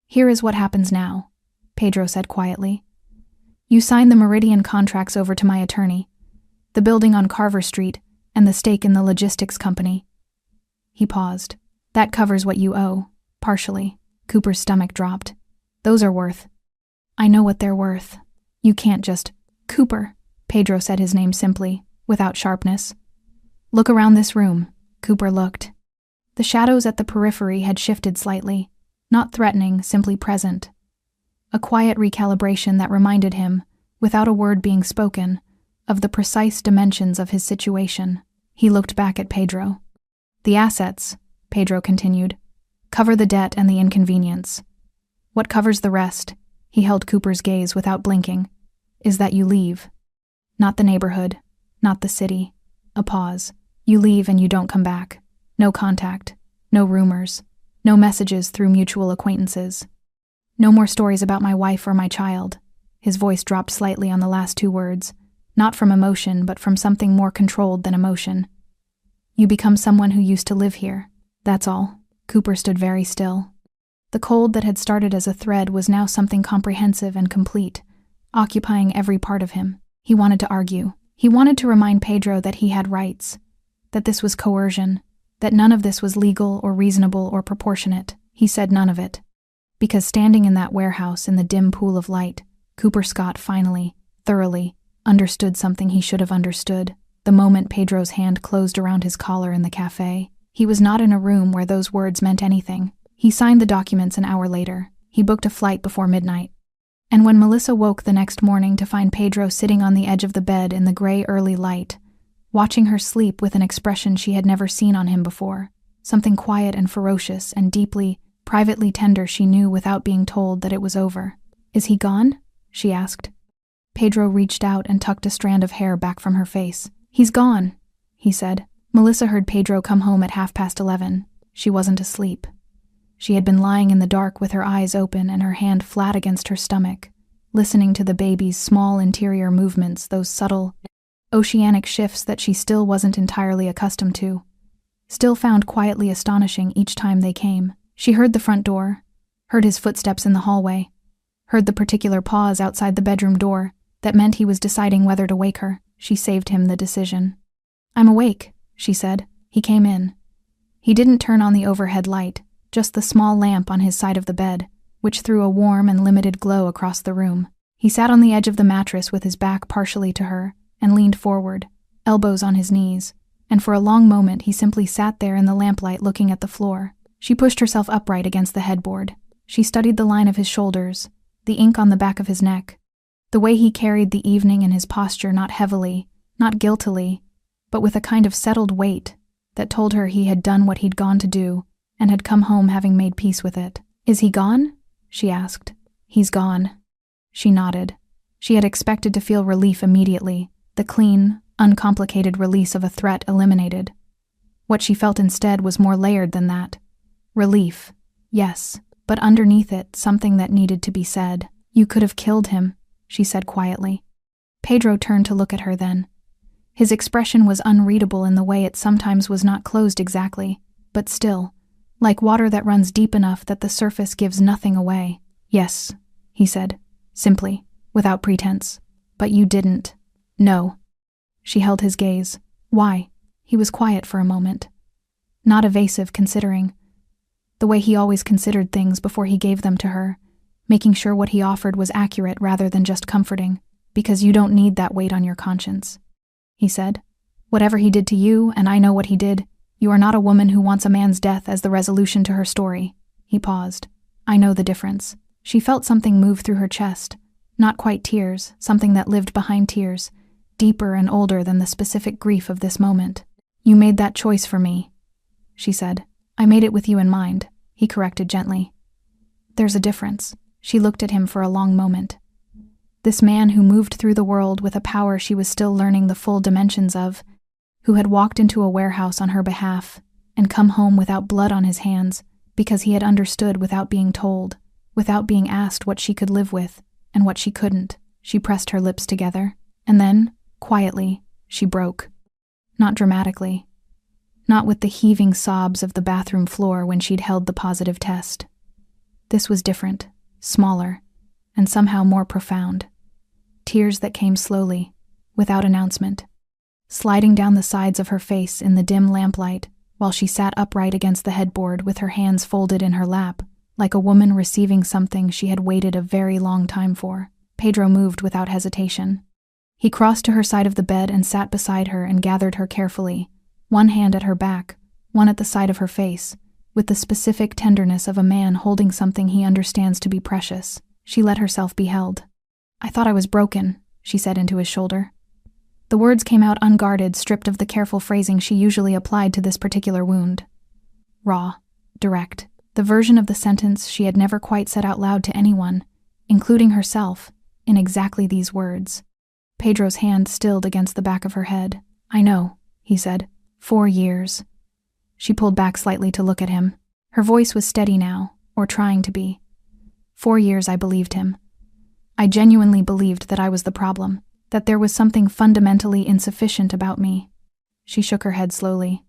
"Here is what happens now," Pedro said quietly. "You signed the Meridian contracts over to my attorney, the building on Carver Street, and the stake in the logistics company." He paused. "That covers what you owe, partially." Cooper's stomach dropped. "Those are worth." "I know what they're worth. You can't just—" "Cooper," Pedro said his name simply, without sharpness. "Look around this room." Cooper looked. The shadows at the periphery had shifted slightly, not threatening, simply present. A quiet recalibration that reminded him, without a word being spoken, of the precise dimensions of his situation. He looked back at Pedro. "The assets," Pedro continued, "cover the debt and the inconvenience. What covers the rest," he held Cooper's gaze without blinking, "is that you leave. Not the neighborhood, not the city." A pause. "You leave and you don't come back. No contact, no rumors, no messages through mutual acquaintances. No more stories about my wife or my child." His voice dropped slightly on the last two words, not from emotion but from something more controlled than emotion. "You become someone who used to live here. That's all." Cooper stood very still. The cold that had started as a thread was now something comprehensive and complete, occupying every part of him. He wanted to argue. He wanted to remind Pedro that he had rights, that this was coercion, that none of this was legal or reasonable or proportionate. He said none of it. Because standing in that warehouse in the dim pool of light, Cooper Scott finally, thoroughly, understood something he should have understood the moment Pedro's hand closed around his collar in the cafe. He was not in a room where those words meant anything. He signed the documents an hour later. He booked a flight before midnight. And when Melissa woke the next morning to find Pedro sitting on the edge of the bed in the gray early light, watching her sleep with an expression she had never seen on him before, something quiet and ferocious and deeply, privately tender, she knew without being told that it was over. "Is he gone?" she asked. Pedro reached out and tucked a strand of hair back from her face. "He's gone," he said. Melissa heard Pedro come home at 11:30. She wasn't asleep. She had been lying in the dark with her eyes open and her hand flat against her stomach, listening to the baby's small interior movements, those subtle, oceanic shifts that she still wasn't entirely accustomed to, still found quietly astonishing each time they came. She heard the front door, heard his footsteps in the hallway, heard the particular pause outside the bedroom door that meant he was deciding whether to wake her. She saved him the decision. "I'm awake," she said. He came in. He didn't turn on the overhead light, just the small lamp on his side of the bed, which threw a warm and limited glow across the room. He sat on the edge of the mattress with his back partially to her and leaned forward, elbows on his knees, and for a long moment he simply sat there in the lamplight looking at the floor. She pushed herself upright against the headboard. She studied the line of his shoulders, the ink on the back of his neck, the way he carried the evening in his posture, not heavily, not guiltily, but with a kind of settled weight that told her he had done what he'd gone to do and had come home having made peace with it. "Is he gone?" she asked. "He's gone." She nodded. She had expected to feel relief immediately, the clean, uncomplicated release of a threat eliminated. What she felt instead was more layered than that. Relief, yes, but underneath it, something that needed to be said. "You could have killed him," she said quietly. Pedro turned to look at her then. His expression was unreadable in the way it sometimes was, not closed exactly, but still, like water that runs deep enough that the surface gives nothing away. "Yes," he said, simply, without pretense. "But you didn't." "No." She held his gaze. "Why?" He was quiet for a moment. Not evasive, considering. The way he always considered things before he gave them to her, making sure what he offered was accurate rather than just comforting. "Because you don't need that weight on your conscience," he said. "Whatever he did to you, and I know what he did, you are not a woman who wants a man's death as the resolution to her story." He paused. "I know the difference." She felt something move through her chest. Not quite tears, something that lived behind tears, deeper and older than the specific grief of this moment. "You made that choice for me," she said. "I made it with you in mind," he corrected gently. "There's a difference." She looked at him for a long moment. This man who moved through the world with a power she was still learning the full dimensions of, who had walked into a warehouse on her behalf and come home without blood on his hands because he had understood without being told, without being asked what she could live with and what she couldn't. She pressed her lips together, and then, quietly, she broke. Not dramatically. Not with the heaving sobs of the bathroom floor when she'd held the positive test. This was different, smaller, and somehow more profound. Tears that came slowly, without announcement, sliding down the sides of her face in the dim lamplight while she sat upright against the headboard with her hands folded in her lap, like a woman receiving something she had waited a very long time for. Pedro moved without hesitation. He crossed to her side of the bed and sat beside her and gathered her carefully, one hand at her back, one at the side of her face, with the specific tenderness of a man holding something he understands to be precious. She let herself be held. "I thought I was broken," she said into his shoulder. The words came out unguarded, stripped of the careful phrasing she usually applied to this particular wound. Raw, direct, the version of the sentence she had never quite said out loud to anyone, including herself, in exactly these words. Pedro's hand stilled against the back of her head. "I know," he said. 4 years. She pulled back slightly to look at him. Her voice was steady now, or trying to be. 4 years I believed him. I genuinely believed that I was the problem, that there was something fundamentally insufficient about me. She shook her head slowly.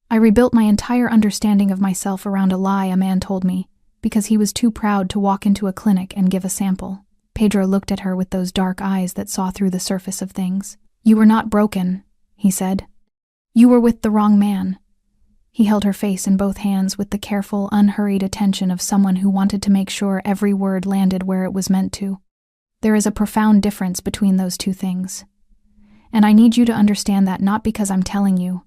I rebuilt my entire understanding of myself around a lie a man told me, because he was too proud to walk into a clinic and give a sample. Pedro looked at her with those dark eyes that saw through the surface of things. "You were not broken," he said. "You were with the wrong man." He held her face in both hands with the careful, unhurried attention of someone who wanted to make sure every word landed where it was meant to. There is a profound difference between those two things. And I need you to understand that, not because I'm telling you,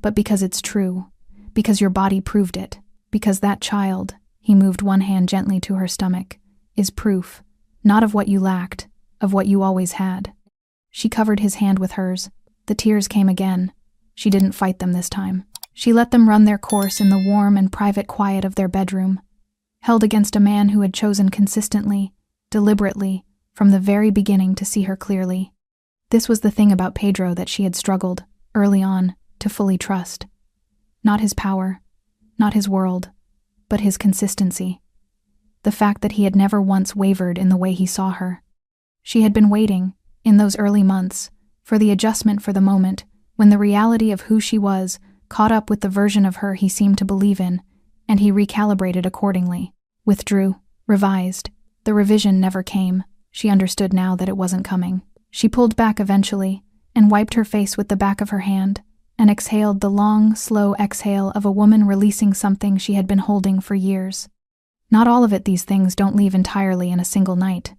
but because it's true, because your body proved it, because that child, he moved one hand gently to her stomach, is proof, not of what you lacked, of what you always had. She covered his hand with hers. The tears came again. She didn't fight them this time. She let them run their course in the warm and private quiet of their bedroom, held against a man who had chosen consistently, deliberately, from the very beginning to see her clearly. This was the thing about Pedro that she had struggled, early on, to fully trust. Not his power, not his world, but his consistency. The fact that he had never once wavered in the way he saw her. She had been waiting, in those early months, for the adjustment for the moment, when the reality of who she was caught up with the version of her he seemed to believe in, and he recalibrated accordingly, withdrew, Revised. The revision never came. She understood now that it wasn't coming. She pulled back eventually and wiped her face with the back of her hand and exhaled the long, slow exhale of a woman releasing something she had been holding for years. Not all of it, these things don't leave entirely in a single night,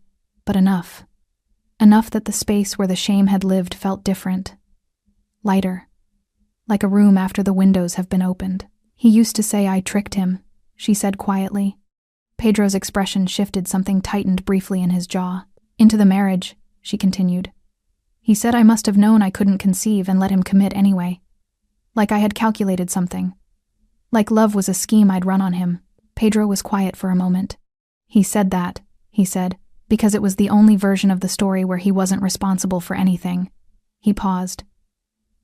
but enough. Enough that the space where the shame had lived felt different. Lighter. Like a room after the windows have been opened. He used to say I tricked him, she said quietly. Pedro's expression shifted, something tightened briefly in his jaw. Into the marriage, she continued. He said I must have known I couldn't conceive and let him commit anyway. Like I had calculated something. Like love was a scheme I'd run on him. Pedro was quiet for a moment. He said that, he said, because it was the only version of the story where he wasn't responsible for anything. He paused.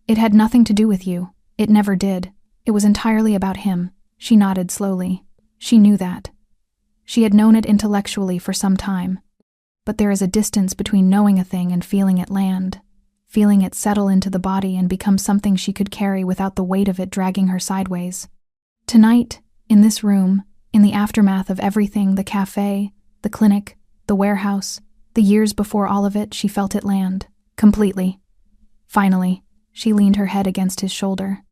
It had nothing to do with you. It never did. It was entirely about him. She nodded slowly. She knew that. She had known it intellectually for some time. But there is a distance between knowing a thing and feeling it land, feeling it settle into the body and become something she could carry without the weight of it dragging her sideways. Tonight, in this room, in the aftermath of everything, the cafe, the clinic, the warehouse, the years before all of it, she felt it land. Completely. Finally, she leaned her head against his shoulder.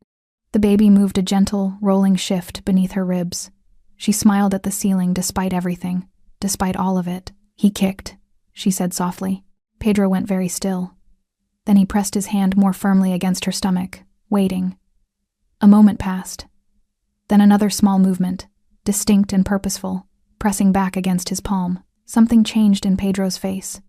The baby moved a gentle, rolling shift beneath her ribs. She smiled at the ceiling despite everything, despite all of it. He kicked, she said softly. Pedro went very still. Then he pressed his hand more firmly against her stomach, waiting. A moment passed. Then another small movement, distinct and purposeful, pressing back against his palm. Something changed in Pedro's face.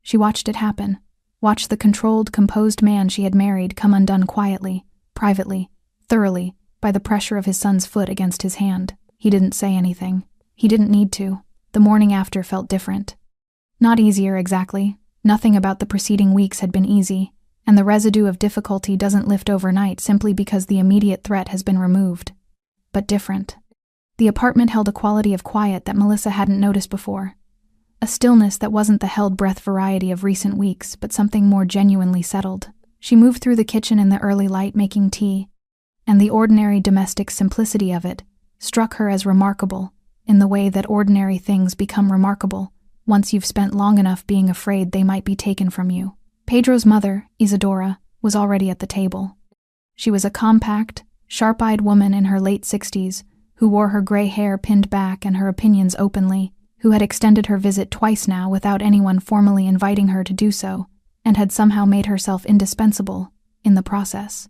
She watched it happen, watched the controlled, composed man she had married come undone quietly, privately, thoroughly, by the pressure of his son's foot against his hand. He didn't say anything. He didn't need to. The morning after felt different. Not easier exactly. Nothing about the preceding weeks had been easy, and the residue of difficulty doesn't lift overnight simply because the immediate threat has been removed. But different. The apartment held a quality of quiet that Melissa hadn't noticed before. A stillness that wasn't the held breath variety of recent weeks, but something more genuinely settled. She moved through the kitchen in the early light making tea, and the ordinary domestic simplicity of it struck her as remarkable, in the way that ordinary things become remarkable once you've spent long enough being afraid they might be taken from you. Pedro's mother, Isadora, was already at the table. She was a compact, sharp-eyed woman in her late 60s who wore her gray hair pinned back and her opinions openly, who had extended her visit twice now without anyone formally inviting her to do so, and had somehow made herself indispensable in the process.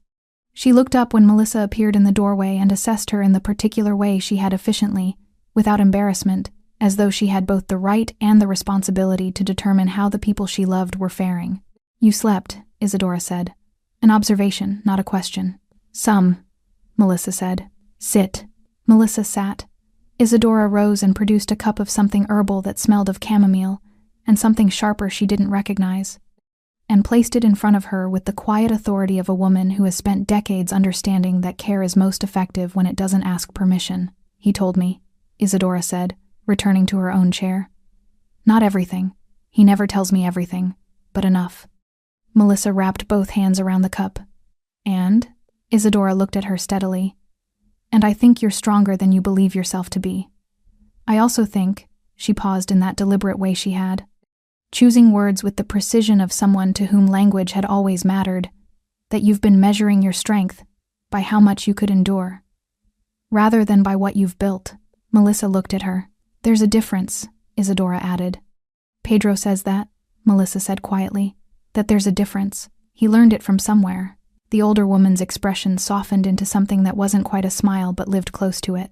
She looked up when Melissa appeared in the doorway and assessed her in the particular way she had efficiently, without embarrassment, as though she had both the right and the responsibility to determine how the people she loved were faring. You slept, Isadora said. An observation, not a question. Some, Melissa said. Sit. Melissa sat. Isadora rose and produced a cup of something herbal that smelled of chamomile, and something sharper she didn't recognize, and placed it in front of her with the quiet authority of a woman who has spent decades understanding that care is most effective when it doesn't ask permission. He told me, Isadora said, returning to her own chair. Not everything. He never tells me everything, but enough. Melissa wrapped both hands around the cup. And? Isadora looked at her steadily. And I think you're stronger than you believe yourself to be. I also think, she paused in that deliberate way she had, choosing words with the precision of someone to whom language had always mattered, that you've been measuring your strength by how much you could endure, rather than by what you've built. Melissa looked at her. There's a difference, Isadora added. Pedro says that, Melissa said quietly, that there's a difference. He learned it from somewhere. The older woman's expression softened into something that wasn't quite a smile but lived close to it.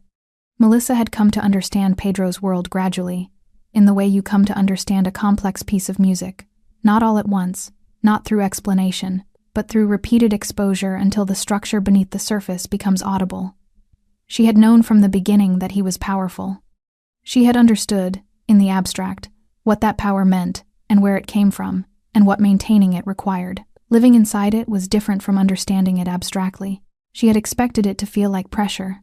Melissa had come to understand Pedro's world gradually, in the way you come to understand a complex piece of music, not all at once, not through explanation, but through repeated exposure until the structure beneath the surface becomes audible. She had known from the beginning that he was powerful. She had understood, in the abstract, what that power meant and where it came from, and what maintaining it required. Living inside it was different from understanding it abstractly. She had expected it to feel like pressure,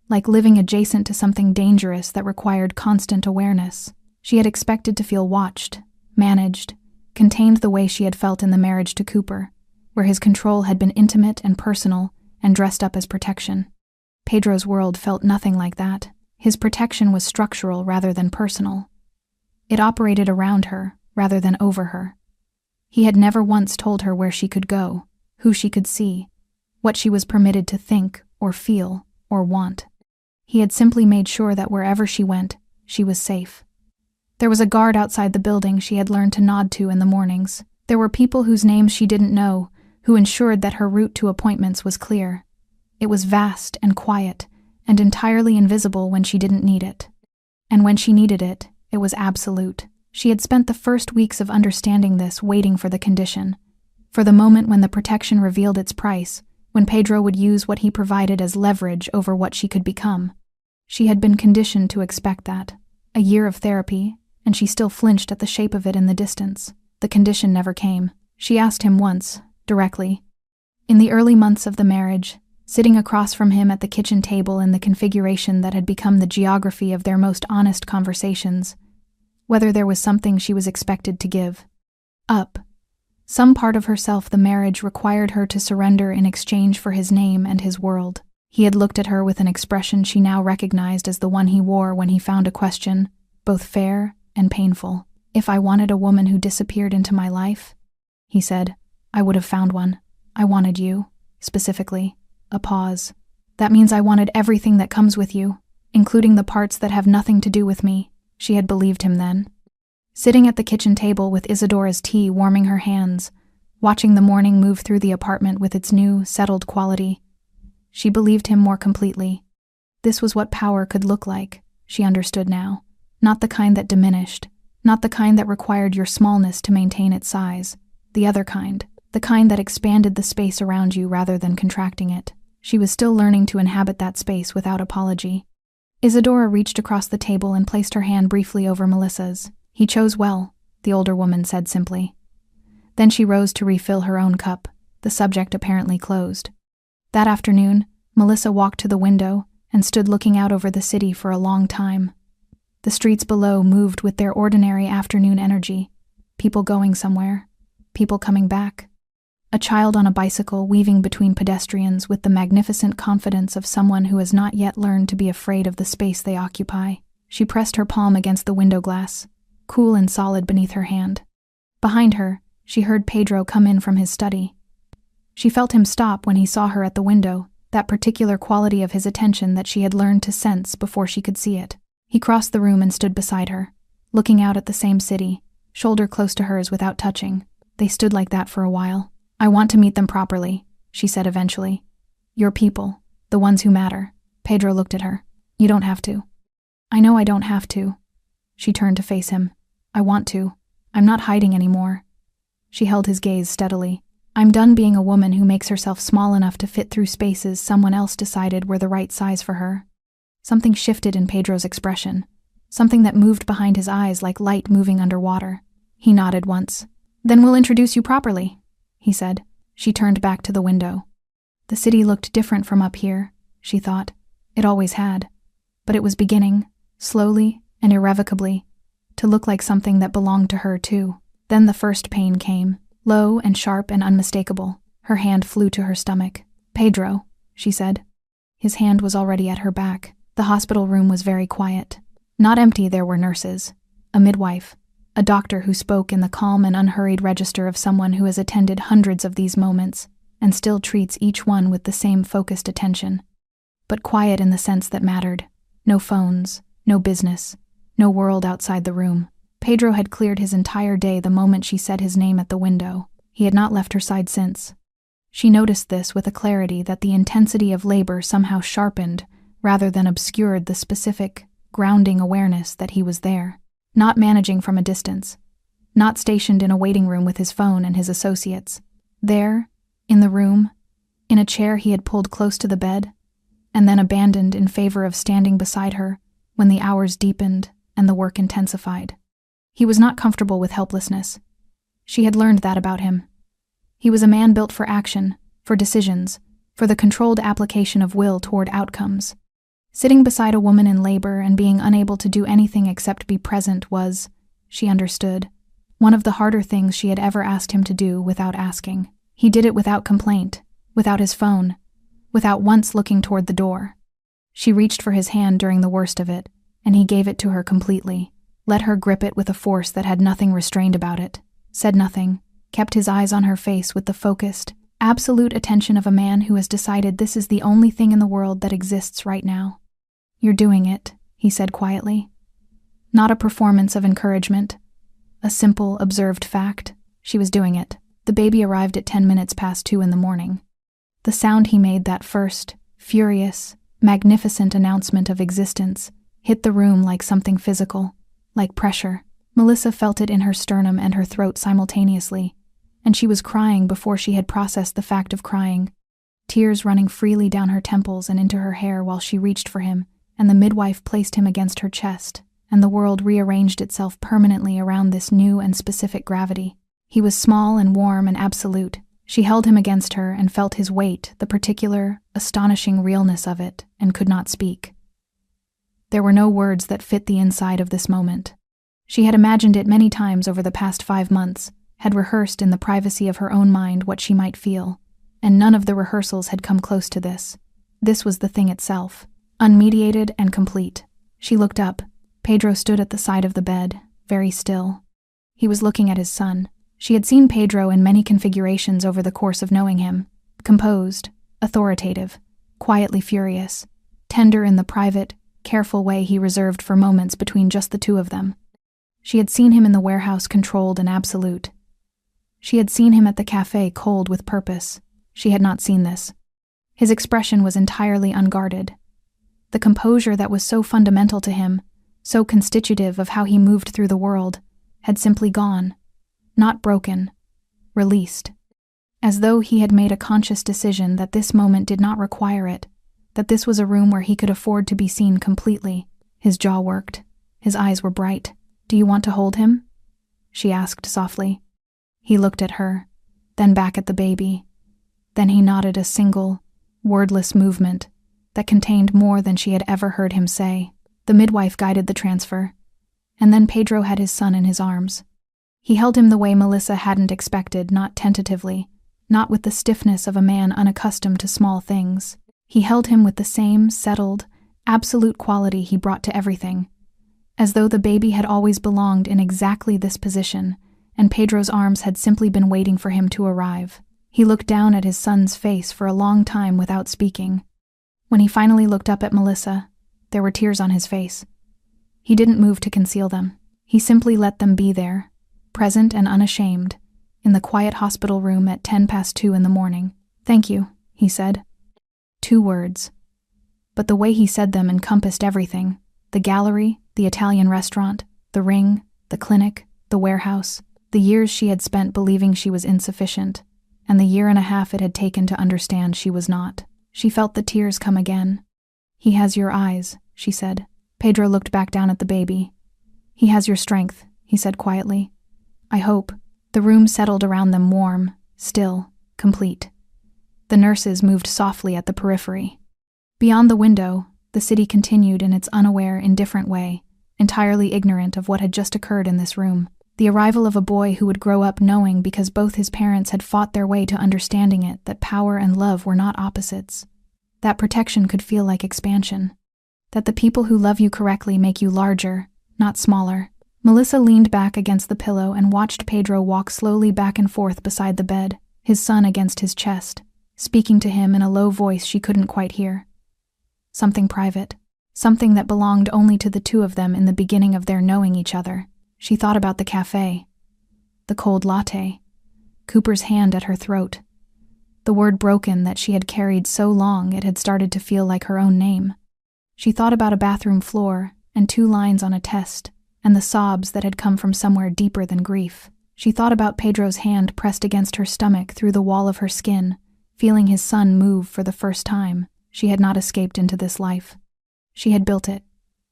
like living adjacent to something dangerous that required constant awareness. She had expected to feel watched, managed, contained the way she had felt in the marriage to Cooper, where his control had been intimate and personal and dressed up as protection. Pedro's world felt nothing like that. His protection was structural rather than personal. It operated around her rather than over her. He had never once told her where she could go, who she could see, what she was permitted to think or feel or want. He had simply made sure that wherever she went, she was safe. There was a guard outside the building she had learned to nod to in the mornings. There were people whose names she didn't know, who ensured that her route to appointments was clear. It was vast and quiet, and entirely invisible when she didn't need it. And when she needed it, it was absolute. She had spent the first weeks of understanding this waiting for the condition, for the moment when the protection revealed its price, when Pedro would use what he provided as leverage over what she could become. She had been conditioned to expect that. A year of therapy, and she still flinched at the shape of it in the distance. The condition never came. She asked him once, directly. In the early months of the marriage, sitting across from him at the kitchen table in the configuration that had become the geography of their most honest conversations, whether there was something she was expected to give up. Some part of herself the marriage required her to surrender in exchange for his name and his world. He had looked at her with an expression she now recognized as the one he wore when he found a question, both fair and painful. If I wanted a woman who disappeared into my life, he said, I would have found one. I wanted you, specifically. A pause. That means I wanted everything that comes with you, including the parts that have nothing to do with me. She had believed him then. Sitting at the kitchen table with Isadora's tea warming her hands, watching the morning move through the apartment with its new, settled quality, she believed him more completely. This was what power could look like, she understood now. Not the kind that diminished, not the kind that required your smallness to maintain its size. The other kind, the kind that expanded the space around you rather than contracting it. She was still learning to inhabit that space without apology. Isadora reached across the table and placed her hand briefly over Melissa's. He chose well, the older woman said simply. Then she rose to refill her own cup, the subject apparently closed. That afternoon, Melissa walked to the window and stood looking out over the city for a long time. The streets below moved with their ordinary afternoon energy, people going somewhere, people coming back. A child on a bicycle weaving between pedestrians with the magnificent confidence of someone who has not yet learned to be afraid of the space they occupy. She pressed her palm against the window glass, cool and solid beneath her hand. Behind her, she heard Pedro come in from his study. She felt him stop when he saw her at the window, that particular quality of his attention that she had learned to sense before she could see it. He crossed the room and stood beside her, looking out at the same city, shoulder close to hers without touching. They stood like that for a while. I want to meet them properly, she said eventually. Your people, the ones who matter. Pedro looked at her. You don't have to. I know I don't have to. She turned to face him. I want to. I'm not hiding anymore. She held his gaze steadily. I'm done being a woman who makes herself small enough to fit through spaces someone else decided were the right size for her. Something shifted in Pedro's expression, something that moved behind his eyes like light moving underwater. He nodded once. Then we'll introduce you properly, he said. She turned back to the window. The city looked different from up here, she thought. It always had. But it was beginning, slowly and irrevocably, to look like something that belonged to her too. Then the first pain came, low and sharp and unmistakable. Her hand flew to her stomach. Pedro, she said. His hand was already at her back. The hospital room was very quiet. Not empty, there were nurses, a midwife, a doctor who spoke in the calm and unhurried register of someone who has attended hundreds of these moments and still treats each one with the same focused attention. But quiet in the sense that mattered. No phones, no business, no world outside the room. Pedro had cleared his entire day the moment she said his name at the window. He had not left her side since. She noticed this with a clarity that the intensity of labor somehow sharpened rather than obscured the specific, grounding awareness that he was there. Not managing from a distance. Not stationed in a waiting room with his phone and his associates. There, in the room, in a chair he had pulled close to the bed, and then abandoned in favor of standing beside her when the hours deepened and the work intensified. He was not comfortable with helplessness. She had learned that about him. He was a man built for action, for decisions, for the controlled application of will toward outcomes. Sitting beside a woman in labor and being unable to do anything except be present was, she understood, one of the harder things she had ever asked him to do without asking. He did it without complaint, without his phone, without once looking toward the door. She reached for his hand during the worst of it, and he gave it to her completely, let her grip it with a force that had nothing restrained about it, said nothing, kept his eyes on her face with the focused, absolute attention of a man who has decided this is the only thing in the world that exists right now. "You're doing it," he said quietly. Not a performance of encouragement. A simple, observed fact. She was doing it. The baby arrived at 10 minutes past 2 in the morning. The sound he made, that first, furious, magnificent announcement of existence, hit the room like something physical, like pressure. Melissa felt it in her sternum and her throat simultaneously, and she was crying before she had processed the fact of crying, tears running freely down her temples and into her hair while she reached for him, and the midwife placed him against her chest, and the world rearranged itself permanently around this new and specific gravity. He was small and warm and absolute. She held him against her and felt his weight, the particular, astonishing realness of it, and could not speak. There were no words that fit the inside of this moment. She had imagined it many times over the past 5 months, had rehearsed in the privacy of her own mind what she might feel, and none of the rehearsals had come close to this. This was the thing itself, unmediated and complete. She looked up. Pedro stood at the side of the bed, very still. He was looking at his son. She had seen Pedro in many configurations over the course of knowing him, composed, authoritative, quietly furious, tender in the private, careful way he reserved for moments between just the two of them. She had seen him in the warehouse controlled and absolute. She had seen him at the café cold with purpose. She had not seen this. His expression was entirely unguarded. The composure that was so fundamental to him, so constitutive of how he moved through the world, had simply gone. Not broken, released, as though he had made a conscious decision that this moment did not require it, that this was a room where he could afford to be seen completely. His jaw worked. His eyes were bright. "Do you want to hold him?" she asked softly. He looked at her, then back at the baby. Then he nodded, a single, wordless movement that contained more than she had ever heard him say. The midwife guided the transfer, and then Pedro had his son in his arms. He held him the way Melissa hadn't expected, not tentatively, not with the stiffness of a man unaccustomed to small things. He held him with the same settled, absolute quality he brought to everything, as though the baby had always belonged in exactly this position, and Pedro's arms had simply been waiting for him to arrive. He looked down at his son's face for a long time without speaking. When he finally looked up at Melissa, there were tears on his face. He didn't move to conceal them. He simply let them be there, present and unashamed, in the quiet hospital room at 10 past 2 in the morning. "Thank you," he said. 2 words. But the way he said them encompassed everything: the gallery, the Italian restaurant, the ring, the clinic, the warehouse, the years she had spent believing she was insufficient, and the 1.5 years it had taken to understand she was not. She felt the tears come again. "He has your eyes," she said. Pedro looked back down at the baby. "He has your strength," he said quietly. "I hope." The room settled around them, warm, still, complete. The nurses moved softly at the periphery. Beyond the window, the city continued in its unaware, indifferent way, entirely ignorant of what had just occurred in this room. The arrival of a boy who would grow up knowing, because both his parents had fought their way to understanding it, that power and love were not opposites. That protection could feel like expansion. That the people who love you correctly make you larger, not smaller. Melissa leaned back against the pillow and watched Pedro walk slowly back and forth beside the bed, his son against his chest, speaking to him in a low voice she couldn't quite hear. Something private. Something that belonged only to the two of them in the beginning of their knowing each other. She thought about the café, the cold latte, Cooper's hand at her throat, the word broken that she had carried so long it had started to feel like her own name. She thought about a bathroom floor and 2 lines on a test, and the sobs that had come from somewhere deeper than grief. She thought about Pedro's hand pressed against her stomach through the wall of her skin, feeling his son move for the first time. She had not escaped into this life. She had built it.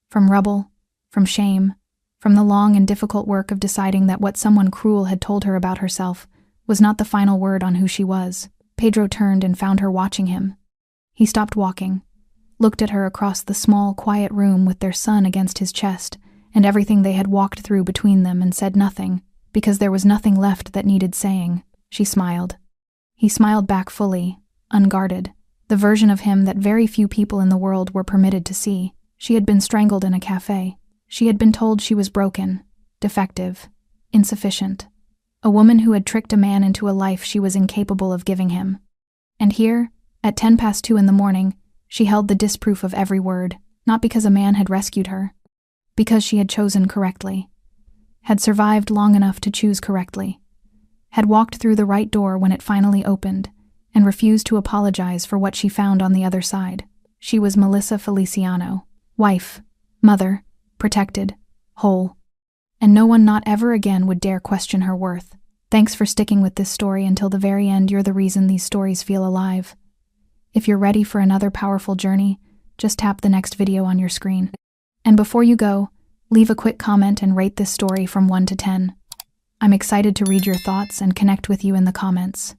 From rubble, from shame, from the long and difficult work of deciding that what someone cruel had told her about herself was not the final word on who she was. Pedro turned and found her watching him. He stopped walking, looked at her across the small, quiet room with their son against his chest, and everything they had walked through between them, and said nothing, because there was nothing left that needed saying. She smiled. He smiled back fully, unguarded. The version of him that very few people in the world were permitted to see. She had been strangled in a cafe. She had been told she was broken, defective, insufficient. A woman who had tricked a man into a life she was incapable of giving him. And here, at 2:10 in the morning, she held the disproof of every word, not because a man had rescued her, because she had chosen correctly, had survived long enough to choose correctly, had walked through the right door when it finally opened, and refused to apologize for what she found on the other side. She was Melissa Feliciano, wife, mother, protected, whole, and no one not ever again would dare question her worth. Thanks for sticking with this story until the very end. You're the reason these stories feel alive. If you're ready for another powerful journey, just tap the next video on your screen. And before you go, leave a quick comment and rate this story from 1 to 10. I'm excited to read your thoughts and connect with you in the comments.